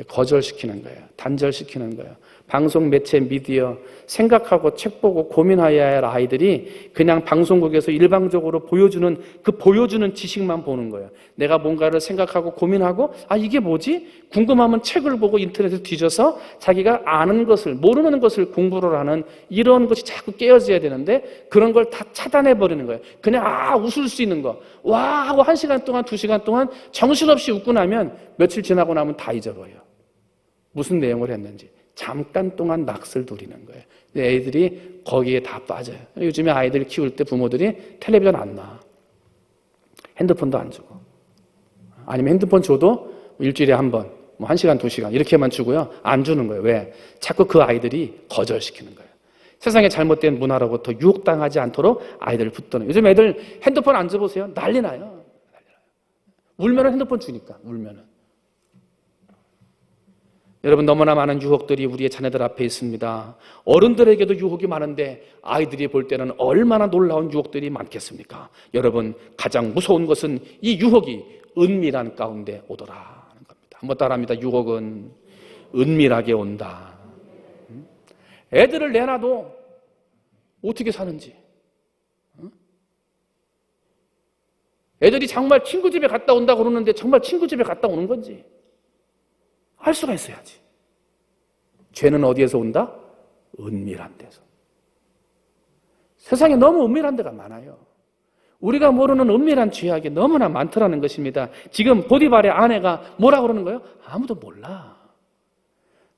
거절시키는 거예요. 단절시키는 거예요. 방송, 매체, 미디어 생각하고 책 보고 고민해야 할 아이들이 그냥 방송국에서 일방적으로 보여주는 지식만 보는 거예요. 내가 뭔가를 생각하고 고민하고 이게 뭐지? 궁금하면 책을 보고 인터넷에 뒤져서 자기가 아는 것을, 모르는 것을 공부를 하는 이런 것이 자꾸 깨어져야 되는데 그런 걸 다 차단해버리는 거예요. 그냥 웃을 수 있는 거. 와 하고 1시간 동안 2시간 동안 정신없이 웃고 나면 며칠 지나고 나면 다 잊어버려요. 무슨 내용을 했는지. 잠깐 동안 낙을 누리는 거예요. 애들이 거기에 다 빠져요. 요즘에 아이들 키울 때 부모들이 텔레비전 안 놔. 핸드폰도 안 주고. 아니면 핸드폰 줘도 일주일에 한 번, 1시간, 2시간 이렇게만 주고요. 안 주는 거예요. 왜? 자꾸 그 아이들이 거절시키는 거예요. 세상에 잘못된 문화로부터 유혹당하지 않도록 아이들을 붙드는. 요즘 애들 핸드폰 안 줘보세요. 난리 나요. 울면은 핸드폰 주니까. 울면은. 여러분, 너무나 많은 유혹들이 우리의 자녀들 앞에 있습니다. 어른들에게도 유혹이 많은데 아이들이 볼 때는 얼마나 놀라운 유혹들이 많겠습니까? 여러분, 가장 무서운 것은 이 유혹이 은밀한 가운데 오더라는 겁니다. 한번 따라합니다. 유혹은 은밀하게 온다. 애들을 내놔도 어떻게 사는지, 애들이 정말 친구 집에 갔다 온다고 그러는데 정말 친구 집에 갔다 오는 건지 할 수가 있어야지. 죄는 어디에서 온다? 은밀한 데서. 세상에 너무 은밀한 데가 많아요. 우리가 모르는 은밀한 죄악이 너무나 많더라는 것입니다. 지금 보디발의 아내가 뭐라고 그러는 거예요? 아무도 몰라.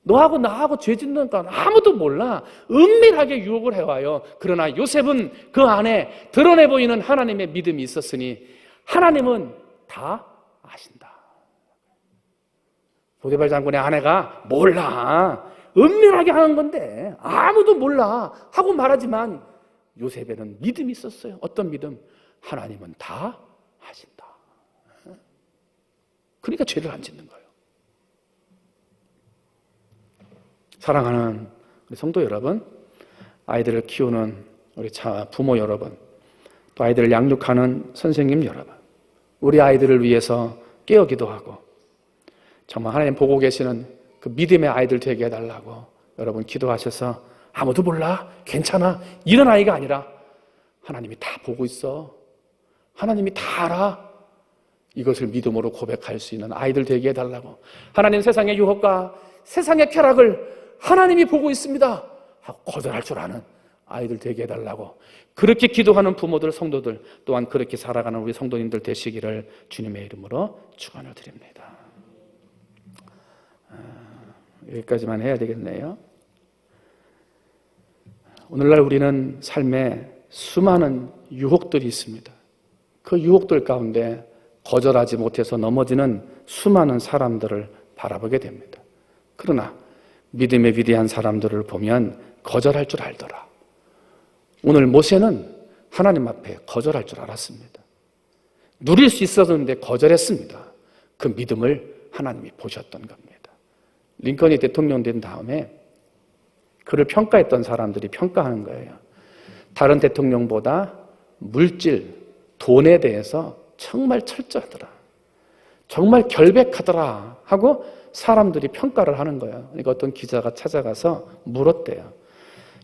너하고 나하고 죄 짓는 건 아무도 몰라. 은밀하게 유혹을 해와요. 그러나 요셉은 그 안에 드러내 보이는 하나님의 믿음이 있었으니 하나님은 다 아신다. 보디발 장군의 아내가 몰라. 은밀하게 하는 건데 아무도 몰라 하고 말하지만 요셉에는 믿음이 있었어요. 어떤 믿음? 하나님은 다 하신다. 그러니까 죄를 안 짓는 거예요. 사랑하는 우리 성도 여러분, 아이들을 키우는 우리 부모 여러분, 또 아이들을 양육하는 선생님 여러분, 우리 아이들을 위해서 깨어 기도하고 정말 하나님 보고 계시는 그 믿음의 아이들 되게 해달라고 여러분 기도하셔서 아무도 몰라, 괜찮아, 이런 아이가 아니라 하나님이 다 보고 있어, 하나님이 다 알아, 이것을 믿음으로 고백할 수 있는 아이들 되게 해달라고, 하나님 세상의 유혹과 세상의 쾌락을 하나님이 보고 있습니다 하고 거절할 줄 아는 아이들 되게 해달라고, 그렇게 기도하는 부모들, 성도들 또한 그렇게 살아가는 우리 성도님들 되시기를 주님의 이름으로 축원을 드립니다. 여기까지만 해야 되겠네요. 오늘날 우리는 삶에 수많은 유혹들이 있습니다. 그 유혹들 가운데 거절하지 못해서 넘어지는 수많은 사람들을 바라보게 됩니다. 그러나 믿음의 위대한 사람들을 보면 거절할 줄 알더라. 오늘 모세는 하나님 앞에 거절할 줄 알았습니다. 누릴 수 있었는데 거절했습니다. 그 믿음을 하나님이 보셨던 겁니다. 링컨이 대통령 된 다음에 그를 평가했던 사람들이 평가하는 거예요. 다른 대통령보다 물질, 돈에 대해서 정말 철저하더라. 정말 결백하더라 하고 사람들이 평가를 하는 거예요. 그러니까 어떤 기자가 찾아가서 물었대요.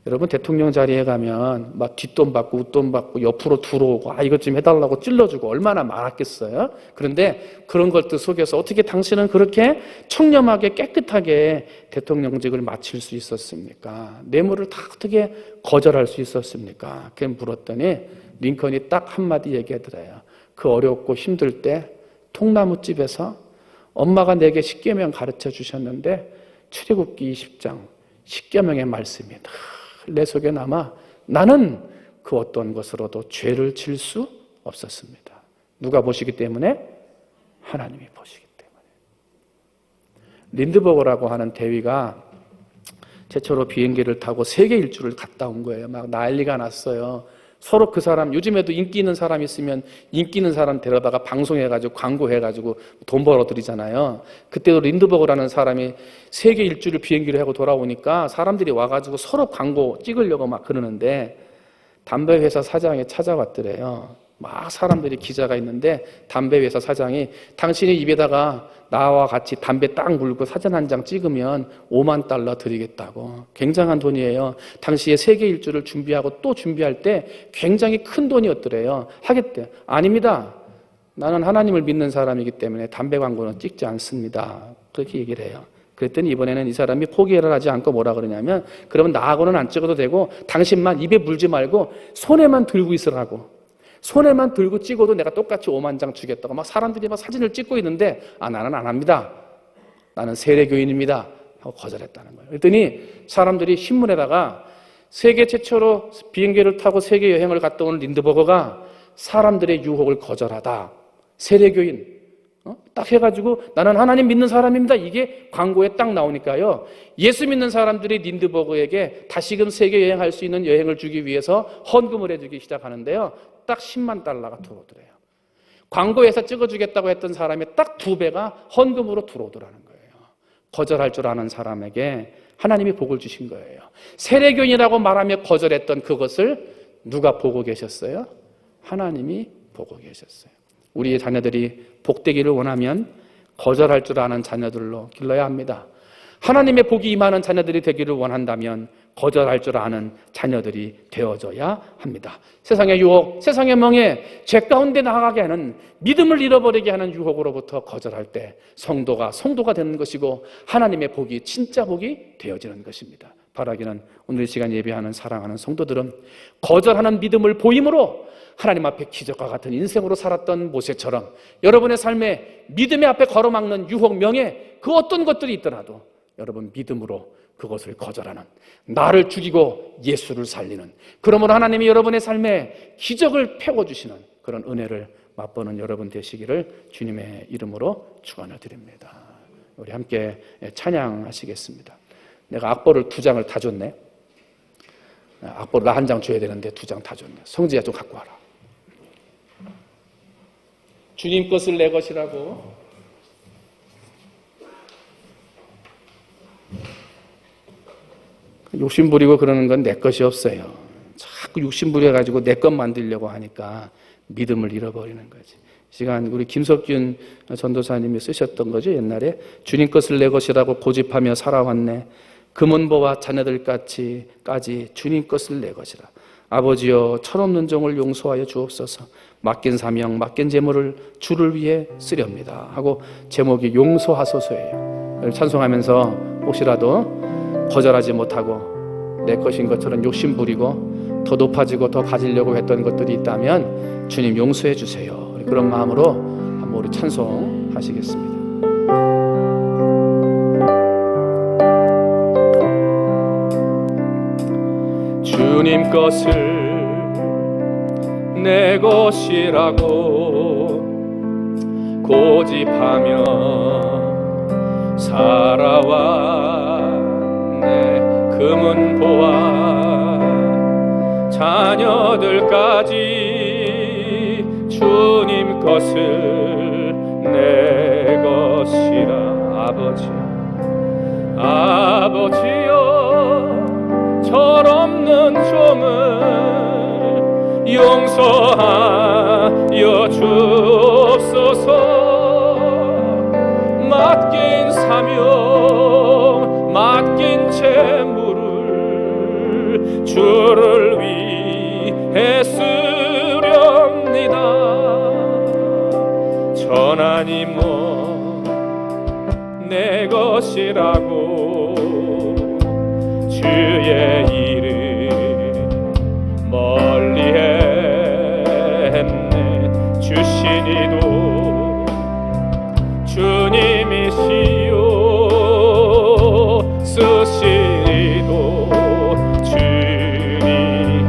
여러분 대통령 자리에 가면 막 뒷돈 받고 웃돈 받고 옆으로 들어오고 이것 좀 해달라고 찔러주고 얼마나 많았겠어요. 그런데 그런 것들 속에서 어떻게 당신은 그렇게 청렴하게 깨끗하게 대통령직을 마칠 수 있었습니까? 뇌물을 다 어떻게 거절할 수 있었습니까? 그렇게 물었더니 링컨이 딱 한마디 얘기하더래요. 그 어렵고 힘들 때 통나무집에서 엄마가 내게 십계명 가르쳐 주셨는데 출애굽기 20장 십계명의 말씀이 내 속에 남아 나는 그 어떤 것으로도 죄를 질 수 없었습니다. 누가 보시기 때문에? 하나님이 보시기 때문에. 린드버거라고 하는 대위가 최초로 비행기를 타고 세계 일주를 갔다 온 거예요. 막 난리가 났어요. 서로 그 사람, 요즘에도 인기 있는 사람 있으면 인기 있는 사람 데려다가 방송해가지고 광고해가지고 돈 벌어들이잖아요. 그때도 린드버거라는 사람이 세계 일주를 비행기를 하고 돌아오니까 사람들이 와가지고 서로 광고 찍으려고 막 그러는데 담배 회사 사장이 찾아왔더래요. 막 사람들이 기자가 있는데 담배 회사 사장이 당신이 입에다가 나와 같이 담배 딱 물고 사진 한 장 찍으면 5만 달러 드리겠다고. 굉장한 돈이에요. 당시에 세계 일주를 준비하고 또 준비할 때 굉장히 큰 돈이었더래요. 하겠대. 아닙니다. 나는 하나님을 믿는 사람이기 때문에 담배 광고는 찍지 않습니다. 그렇게 얘기를 해요. 그랬더니 이번에는 이 사람이 포기를 하지 않고 뭐라 그러냐면 그러면 나하고는 안 찍어도 되고 당신만 입에 물지 말고 손에만 들고 있으라고. 손에만 들고 찍어도 내가 똑같이 5만 장 주겠다고 막 사람들이 막 사진을 찍고 있는데 나는 안 합니다. 나는 세례교인입니다. 하고 거절했다는 거예요. 그랬더니 사람들이 신문에다가 세계 최초로 비행기를 타고 세계 여행을 갔다 온 린드버거가 사람들의 유혹을 거절하다. 세례교인. 딱 해가지고 나는 하나님 믿는 사람입니다. 이게 광고에 딱 나오니까요. 예수 믿는 사람들이 린드버거에게 다시금 세계 여행할 수 있는 여행을 주기 위해서 헌금을 해주기 시작하는데요. 딱 10만 달러가 들어오더래요. 광고에서 찍어주겠다고 했던 사람이 딱 2배가 헌금으로 들어오더라는 거예요. 거절할 줄 아는 사람에게 하나님이 복을 주신 거예요. 세례교인이라고 말하며 거절했던 그것을 누가 보고 계셨어요? 하나님이 보고 계셨어요. 우리의 자녀들이 복되기를 원하면 거절할 줄 아는 자녀들로 길러야 합니다. 하나님의 복이 임하는 자녀들이 되기를 원한다면 거절할 줄 아는 자녀들이 되어져야 합니다. 세상의 유혹, 세상의 멍에 죄 가운데 나가게 하는 믿음을 잃어버리게 하는 유혹으로부터 거절할 때 성도가 되는 것이고 하나님의 복이 진짜 복이 되어지는 것입니다. 바라기는 오늘 이 시간 예배하는 사랑하는 성도들은 거절하는 믿음을 보임으로 하나님 앞에 기적과 같은 인생으로 살았던 모세처럼 여러분의 삶에 믿음의 앞에 걸어막는 유혹, 명예 그 어떤 것들이 있더라도 여러분 믿음으로 그것을 거절하는, 나를 죽이고 예수를 살리는, 그러므로 하나님이 여러분의 삶에 기적을 펴고주시는 그런 은혜를 맛보는 여러분 되시기를 주님의 이름으로 축원을 드립니다. 우리 함께 찬양하시겠습니다. 내가 악보를 2장을 다 줬네. 악보를 나 1장 줘야 되는데 2장 다 줬네. 성지야 좀 갖고 와라. 주님 것을 내 것이라고. 욕심 부리고 그러는 건 내 것이 없어요. 자꾸 욕심 부려가지고 내 것 만들려고 하니까 믿음을 잃어버리는 거지. 시간 우리 김석균 전도사님이 쓰셨던 거죠. 옛날에 주님 것을 내 것이라고 고집하며 살아왔네. 금은보와 자녀들까지 주님 것을 내 것이라. 아버지여 철없는 종을 용서하여 주옵소서. 맡긴 사명, 맡긴 재물을 주를 위해 쓰렵니다 하고 제목이 용서하소서예요. 찬송하면서 혹시라도 거절하지 못하고 내 것인 것처럼 욕심 부리고 더 높아지고 더 가지려고 했던 것들이 있다면 주님 용서해 주세요. 그런 마음으로 한번 우리 찬송하시겠습니다. 주님 것을 내 것이라고 고집하며 살아왔네. 금은 보아 자녀들까지 주님 것을 내 것이라. 아버지여 철없는 종을 용서하여 주옵소서. 맡긴 사명 맡긴 재물을 주를 위해 쓰렵니다. 전하님은 내 것이라고 주의 일을 멀리했네. 주신 이도 주님이시요 쓰신 이도 주님.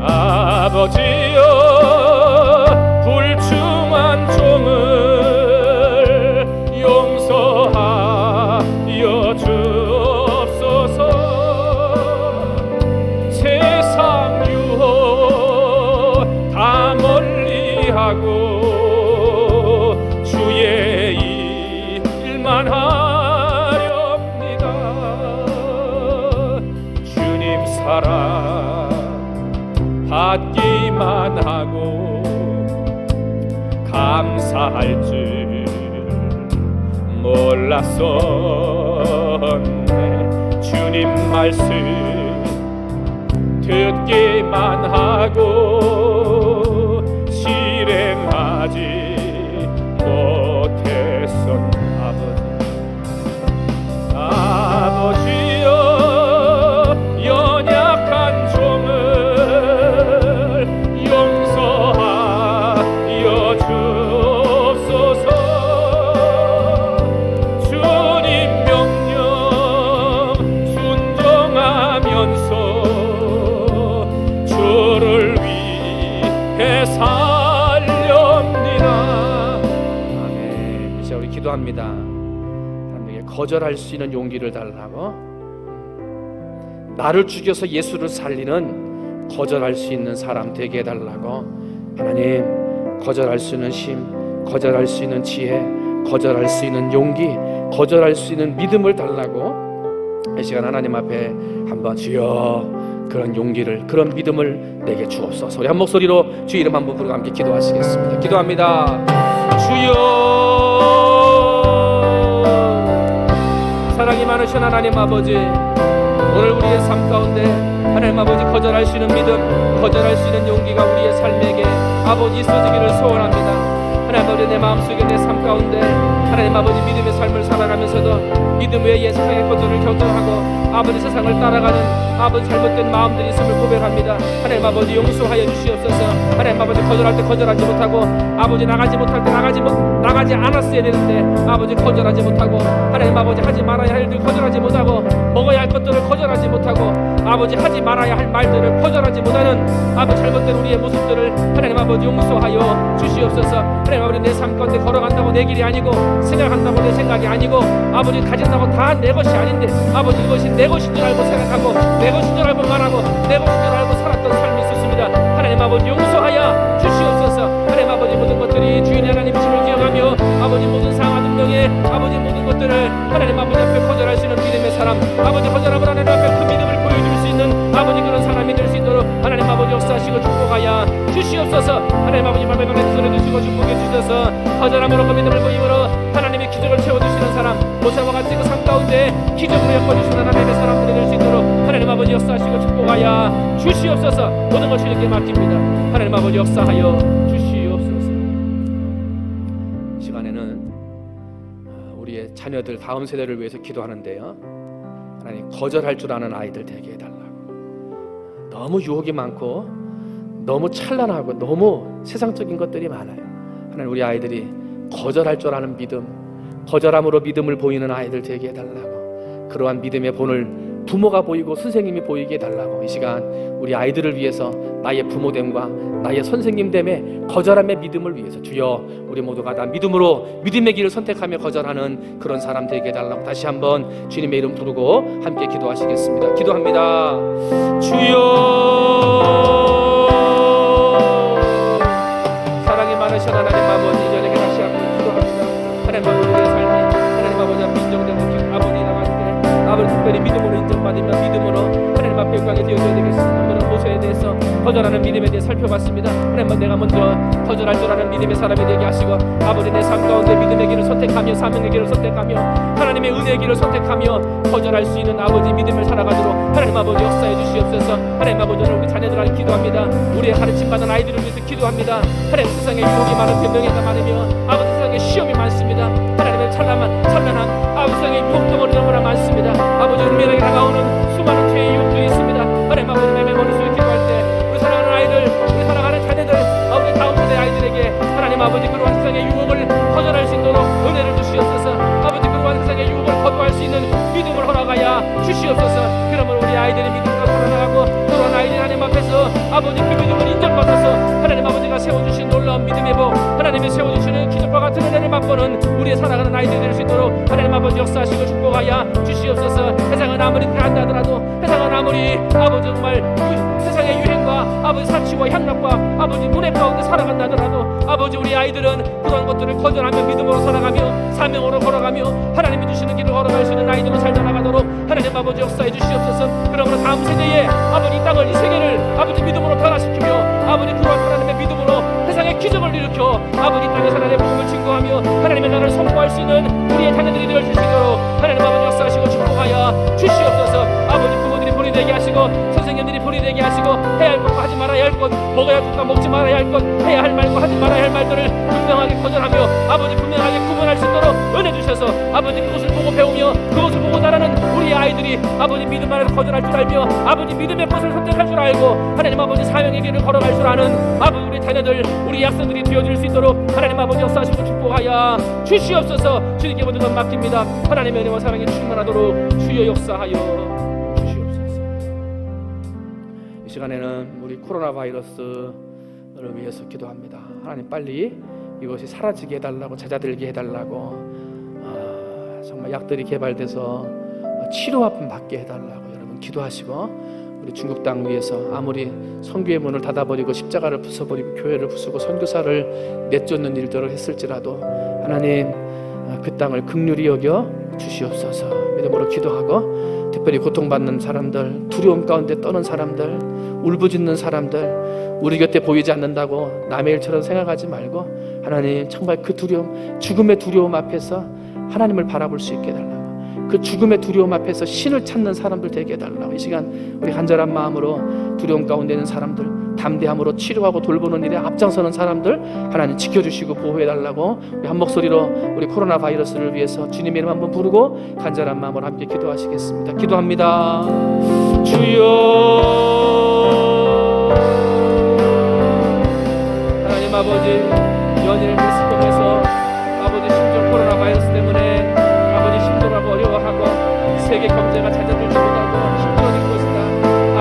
아버지여 불충한 종을 용서하여 주옵소서. 세상 유혹 다 멀리하고 주의 일만 하렵니다. 주님 사랑 받기만 하고 감사할 줄 몰랐었네. 주님 말씀 듣기만 하고 실행하지 못했었네. 아버지여 연약한 종을 용서하여 주옵소서. 주님 명령 순종하면서 주를 위해 살렵니다. 아멘. 이제 우리 기도합니다. 하나님께 거절할 수 있는 용기를 달라고, 나를 죽여서 예수를 살리는 거절할 수 있는 사람 되게 해달라고. 하나님, 거절할 수 있는 힘, 거절할 수 있는 지혜, 거절할 수 있는 용기, 거절할 수 있는 믿음을 달라고 이 시간 하나님 앞에 한번 주여 그런 용기를, 그런 믿음을 내게 주옵소서. 우리 한 목소리로 주 이름 한번 부르고 함께 기도하시겠습니다. 기도합니다. 주여. 사랑이 많으신 하나님 아버지, 오늘 우리의 삶 가운데 하나님 아버지 거절할 수 있는 믿음, 거절할 수 있는 용기가 우리의 삶에게 아버지 있어지기를 소원합니다. 하나님 아버지, 내 마음속에 내 삶 가운데 하나님 아버지 믿음의 삶을 살아가면서도 믿음 외에 세상의 것들을 경청하고 아버지 세상을 따라가는 아버지 잘못된 마음들이 있음을 고백합니다. 하나님 아버지 용서하여 주시옵소서. 하나님 아버지 거절할 때 거절하지 못하고 아버지 나가지 못할 때 나가지 않았어야 되는데 아버지 거절하지 못하고 하나님 아버지 하지 말아야 할 일들 거절하지 못하고 먹어야 할 것들을 거절하지 못하고 아버지 하지 말아야 할 말들을 거절하지 못하는 아버지 잘못된 우리의 모습들을 하나님 아버지 용서하여 주시옵소서. 하나님 아버지 내 삶 가운데 걸어간다고 내 길이 아니고 생각한다고 내 생각이 아니고 아버지 가진다고 다 내 것이 아닌데 아버지 이것이 내 것인 줄 알고 생각하고 내 것인 줄 알고 말하고 내 것인 줄 알고 살았던 삶이 있었습니다. 하나님 아버지 용서하여 주시옵소서. 하나님 아버지 모든 것들이 주인의 하나님이심을 기억하며 아버지 모든 상황 능력에 아버지 모든 것들을 하나님 아버지 앞에 거절할 수 있는 믿음의 사람, 아버지 거절함을 하나님 앞에 그 믿음을 보여줄 수 있는 아버지 그런 사람이 될 수 있도록 하나님 아버지 역사하시고 축복하여 주시옵소서. 하나님 아버지 말씀에 손에 드시고 축복해 주셔서 거절함으로 그 믿음을 보임으로 하나님의 기적을 채워주시는 사람, 모세와 같이 그 삶 가운데 기적으로 엮어주시는 하나님의 사람들이 될 수 있도록 하나님 아버지 역사하시고 축복하여 주시옵소서. 모든 것을 이렇게 맡깁니다. 하나님 아버지 역사하여 주시옵소서. 이 시간에는 우리의 자녀들 다음 세대를 위해서 기도하는데요, 하나님 거절할 줄 아는 아이들 되게 해달라고. 너무 유혹이 많고 너무 찬란하고 너무 세상적인 것들이 많아요. 하나님 우리 아이들이 거절할 줄 아는 믿음, 거절함으로 믿음을 보이는 아이들 되게 해달라고. 그러한 믿음의 본을 부모가 보이고 선생님이 보이게 해달라고 이 시간 우리 아이들을 위해서 나의 부모됨과 나의 선생님됨의 거절함의 믿음을 위해서 주여 우리 모두가 다 믿음으로 믿음의 길을 선택하며 거절하는 그런 사람 되게 해달라고 다시 한번 주님의 이름 부르고 함께 기도하시겠습니다. 기도합니다. 주여 사랑이 많으신 하나님 아버지 저녁에 다시 한번 기도합니다. 하나님 아버지 우리의 삶이 하나님 아버지 앞에 인정되고 아버지 나갈 때 아버지 특별히 믿음으로 인정받으며 믿음으로 하나님 앞에 영광이 되어져야 되겠습니다. 오늘은 모세에 대해서 거절하는 믿음에 대해 살펴봤습니다. 하나님 내가 먼저 거절할 줄 아는 믿음의 사람이 되게 하시고 아버지 내 삶 가운데 믿음의 길을 선택하며 사명의 길을 선택하며 하나님의 은혜의 길을 선택하며 거절할 수 있는 아버지 믿음을 살아가도록 하나님 아버지 역사해 주시옵소서. 하나님 아버지 오늘 우리 자녀들 안에 기도합니다. 우리의 가르침받은 아이들을 위해서 기도합니다. 하나님 세상에 유혹이 많은 변명이가 많으며 아버지 세상에 시험이 많습니다. 하나님의 찬란한 아버지 세상에 유혹덩어리 너무나 많습니다. 아버지 은밀하게 다가오는 수많은 죄의 유혹도 있습니다. 하나님 아버지 내 머릿속에 기도할 때 우리 사랑하는 아이들 우리 사랑하는 자녀들 아버지 다음 세대 아이들에게 하나님 아버지 그러한 세상의 유혹을 거절할 수 있도록 은혜를 주시옵소서. 아버지 그러한 세상의 유혹을 거부할 수 있는 믿음을 허락하여 주시옵소서. 그러면 우리 아이들의 믿음과 살아나가고 그러한 아이들 하나님 앞에서 아버지 그 믿음을 인정받아서 하나님 아버지가 세워주신 놀라운 믿음의 복 하나님이 세워주시는 기적과 같은 은혜를 맛보는 우리의 살아가는 아이들이 될 수 있도록 하나님 아버지 역사하시고 축복하여 주시옵소서. 세상은 아무리 그한다 하더라도 세상은 아무리 아버지 정말 세상의 유행과 아버지 사치와 향락과 아버지 문의 가운데 살아간다 하더라도 아버지 우리 아이들은 그런 것들을 거절하며 믿음으로 살아가며 사명으로 걸어가며 하나님이 주시는 길을 걸어갈 수 있는 아이들로 잘 자라가도록 하나님 아버지 역사해 주시옵소서. 그러므로 다음 세대에 아버지 이 땅을 이 세계를 아버지 믿음으로 변화시키며 아버지 그러한 하나님의 믿음으로 세상의 기적을 일으켜 아버지 땅에 하나님의 복음을 증거하며 하나님의 나라를 선포할 수 있는 우리의 자녀들이 되어 주시도록 하나님 아버지 역사하시고 축복하여 주시옵소서. 아버지 부모들이 본이 되게 하시고 선생님들이 본이 되게 하시고 해야 할 것과 하지 말아야 할 것 먹어야 할 것과 먹지 말아야 할 것 해야 할 말과 하지 말아야 할 말들을 분명하게 거절하며 아버지 분명하게 구분할 수 있도록 은혜 주셔서 아버지 그것을 보고 배우며 그것을 보고 자라는 우리 아이들이 아버지 믿음 안에서 거절할 줄 알며 아버지 믿음의 것을 선택할 줄 알고 하나님 아버지 사명의 길을 걸어갈 줄 아는 아버지 우리 자녀들 우리 약선들이 되어줄 수 있도록 하나님 아버지 역사하시고 축복하여 주시옵소서. 주님께 모든 것 맡깁니다. 하나님의 은혜와 사랑이 충만하도록 주여 역사하여 주시옵소서. 이 시간에는 우리 코로나 바이러스를 위해서 기도합니다. 하나님 빨리 이것이 사라지게 해달라고 찾아들게 해달라고 정말 약들이 개발돼서 치료하품 받게 해달라고 여러분 기도하시고 우리 중국 땅 위에서 아무리 선교의 문을 닫아버리고 십자가를 부숴버리고 교회를 부수고 선교사를 내쫓는 일들을 했을지라도 하나님 그 땅을 긍휼히 여겨 주시옵소서. 믿음으로 기도하고 특별히 고통받는 사람들 두려움 가운데 떠는 사람들 울부짖는 사람들 우리 곁에 보이지 않는다고 남의 일처럼 생각하지 말고 하나님 정말 그 두려움 죽음의 두려움 앞에서 하나님을 바라볼 수 있게 해달라고 그 죽음의 두려움 앞에서 신을 찾는 사람들 되게 해달라고 이 시간 우리 간절한 마음으로 두려움 가운데 있는 사람들 담대함으로 치료하고 돌보는 일에 앞장서는 사람들 하나님 지켜주시고 보호해달라고 우리 한 목소리로 우리 코로나 바이러스를 위해서 주님의 이름 한번 부르고 간절한 마음으로 함께 기도하시겠습니다. 기도합니다. 주여 하나님 아버지 연일 헬스공에서 아버지 심정 코로나 바이러스 때문에 아버지 힘들어하고 어려워하고 세계 경제가 자전들지 못하고 힘들어질 것이다.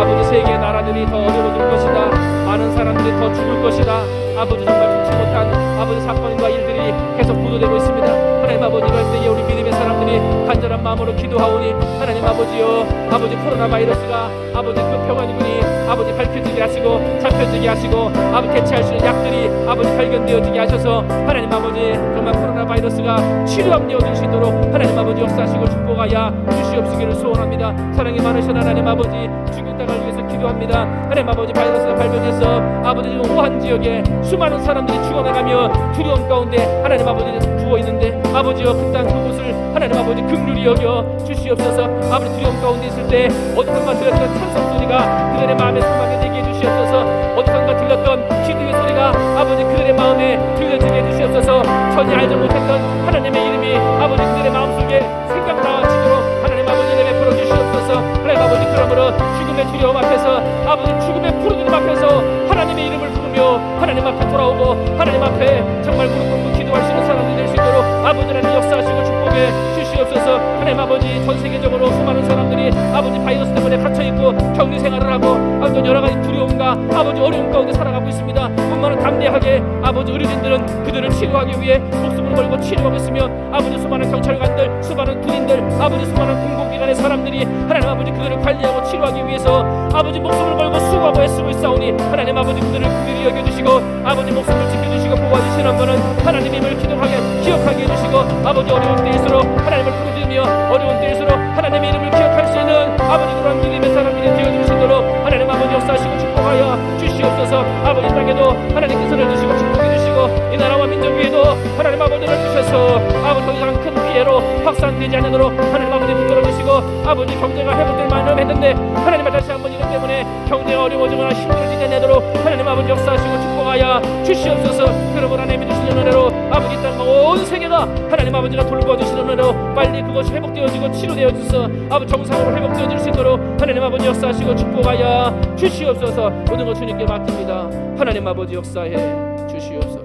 아버지 세계의 나라들이 더 어려워질 것이다. 많은 사람들이 더 죽을 것이다. 아버지 정말 좋지 못한 아버지 사건과 일들이 계속 보도되고 있습니다. 하나님 아버지 이럴 때에 우리 믿음의 사람들이 간절한 마음으로 기도하오니 하나님 아버지여 아버지 코로나 바이러스가 아버지 그 평안군이 아버지 밝혀지게 하시고 잡혀지게 하시고 아버지 대체할 수 있는 약들이 아버지 발견되어지게 하셔서 하나님 아버지 정말 코로나 바이러스가 치료함되어질 수 있도록 하나님 아버지 역사하시고 축복하여 주시옵시기를 소원합니다. 사랑이 많으신 하나님 아버지 중국 땅을 위해서 기도합니다. 하나님 아버지 바이러스가 발견해서 아버지 지금 우한 지역에 수많은 사람들이 죽어나가며 두려움 가운데 하나님 아버지 죽어 있는데 아버지여 그 땅 그곳을 하나님 아버지 긍휼히 여겨 주시옵소서. 아버지 두려움 가운데 있을 때 어디선가 들렸던 찬송 소리가 그들의 마음에 소망이 되게 해주시옵소서. 어디선가 들렸던 기도의 소리가 아버지 그들의 마음에 들려지게 해주시옵소서. 전혀 알지 못했던 하나님의 이름이 아버지 그들의 마음속에 생각나지도록 하나님 아버지 은혜 베풀어 주시옵소서. 하나님 아버지 그러므로 죽음의 두려움 앞에서 아버지 죽음의 부르짖음 앞에서 하나님의 이름을 부르며 하나님 앞에 돌아오고 하나님 앞에 정말 무릎 꿇고 기도 기도할 수 있는 사람들이 될 수 있도록 아버지 하나님 역사하시고 축복해 주시옵소서. 하나님 아버지 전 세계적으로 수많은 사람들이 아버지 바이러스 때문에 갇혀있고 격리 생활을 하고 아버지 여러 가지 두려움과 아버지 어려움 가운데 살아가고 있습니다. 뿐만 담대하게 아버지 의료진들은 그들을 치료하기 위해 목숨을 걸고 치료하고 있으며 아버지 수많은 경찰관들, 수많은 군인들, 아버지 수많은 공공기관의 사람들이 하나님 아버지 그들을 관리하고 치료하기 위해서 아버지 목숨을 걸고 수고하고 애쓰고 있사오니 하나님 아버지 그들을 긍휼히 여겨주시고 아버지 목숨을 지켜주시고 보호해주시는 분은 하나님임을 기억하게 해주시고 아버지 어려운 때일수록 하나님을 부르짖으며 어려운 때일수록 하나님의 이름을 기억할 수 있는 아버지 그런 믿음의 사람들이 되어줄 수 있도록 하나님 아버지 역사하시고 축복하여 주시옵소서. 아버지 땅에도 하나님께서는 주시고 축복해 주시고 이 나라와 민족 위에도 하나님 아버지를 주셔서 아버지 더 이상 큰 피해로 확산되지 않도록 하나님 아버지 붙들어 주시고 아버지 경제가 회복될 만큼 했는데 하나님 다시 한번 이것 때문에 경제가 어려워지거나 힘들어지지 않도록 하나님 아버지 역사하시고 축복하여 주시옵소서. 그러므로 하나님이 주시는 은혜로 아버지 땅 온 세계가 하나님 아버지가 돌보아 주시는 은혜로 빨리 그것이 회복되어지고 치료되어져서 아버지 정상으로 회복되어질 수 있도록 하나님 아버지 역사하시고 축복하여 주시옵소서. 모든 것 주님께 맡깁니다. 하나님 아버지 역사해 주시옵소서.